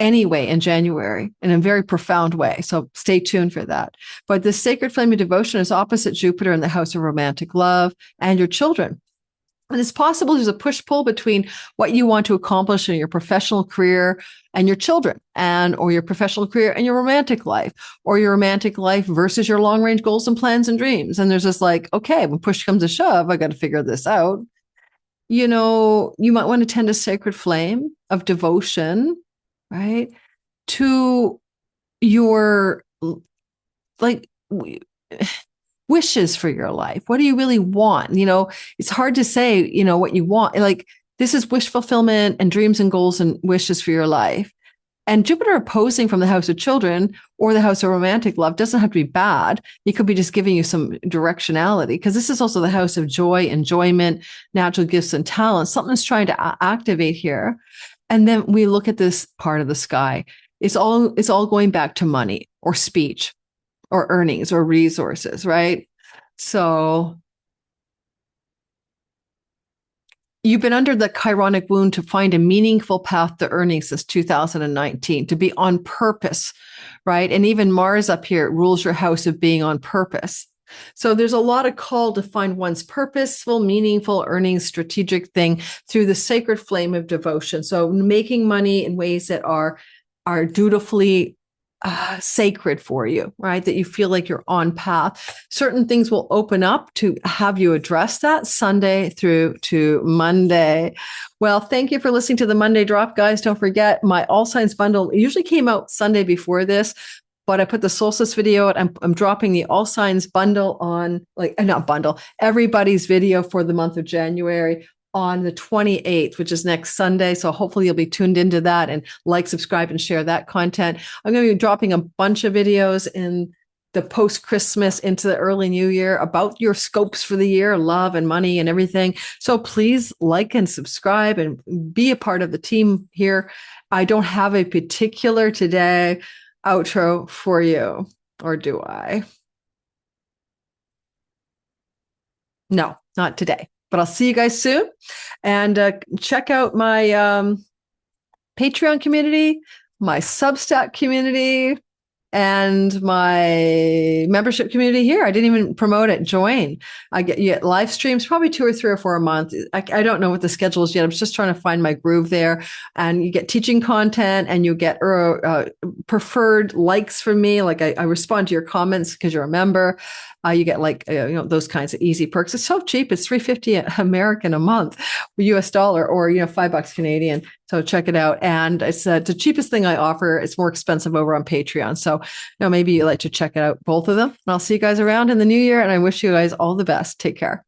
A: anyway in January in a very profound way. So stay tuned for that. But this sacred flame of devotion is opposite Jupiter in the house of romantic love and your children. And it's possible there's a push-pull between what you want to accomplish in your professional career and your children, or your professional career and your romantic life, or your romantic life versus your long-range goals and plans and dreams. And there's this okay, when push comes to shove, I got to figure this out. You might want to tend a sacred flame of devotion, right, to your wishes for your life. What do you really want? It's hard to say, what you want. This is wish fulfillment and dreams and goals and wishes for your life. And Jupiter opposing from the house of children or the house of romantic love doesn't have to be bad. It could be just giving you some directionality, because this is also the house of joy, enjoyment, natural gifts and talents. Something's trying to activate here. And then we look at this part of the sky. It's all going back to money or speech or earnings or resources, right? So you've been under the Chironic wound to find a meaningful path to earnings since 2019, to be on purpose, right? And even Mars up here rules your house of being on purpose. So there's a lot of call to find one's purposeful, meaningful earnings strategic thing through the sacred flame of devotion. So making money in ways that are dutifully sacred for you, right? That you feel like you're on path. Certain things will open up to have you address that Sunday through to Monday. Well, thank you for listening to the Monday Drop, guys. Don't forget my All Signs bundle usually came out Sunday before this, but I put the solstice video out. I'm dropping the All Signs bundle on, like, not bundle, everybody's video for the month of January on the 28th, which is next Sunday. So hopefully you'll be tuned into that and like, subscribe, and share that content. I'm going to be dropping a bunch of videos in the post-Christmas into the early new year about your scopes for the year, love and money and everything. So please like and subscribe and be a part of the team here. I don't have a particular today outro for you, or do I? No, not today. But I'll see you guys soon. And check out my Patreon community, my Substack community, and my membership community here. I didn't even promote it. Join. You get live streams, probably 2 or 3 or 4 a month. I don't know what the schedule is yet. I'm just trying to find my groove there. And you get teaching content, and you get preferred likes from me. Like I respond to your comments because you're a member. You get those kinds of easy perks. It's so cheap. It's $3.50 American a month, US dollar, or $5 Canadian. So check it out. And it's the cheapest thing I offer. It's more expensive over on Patreon. So maybe you like to check it out, both of them. And I'll see you guys around in the new year. And I wish you guys all the best. Take care.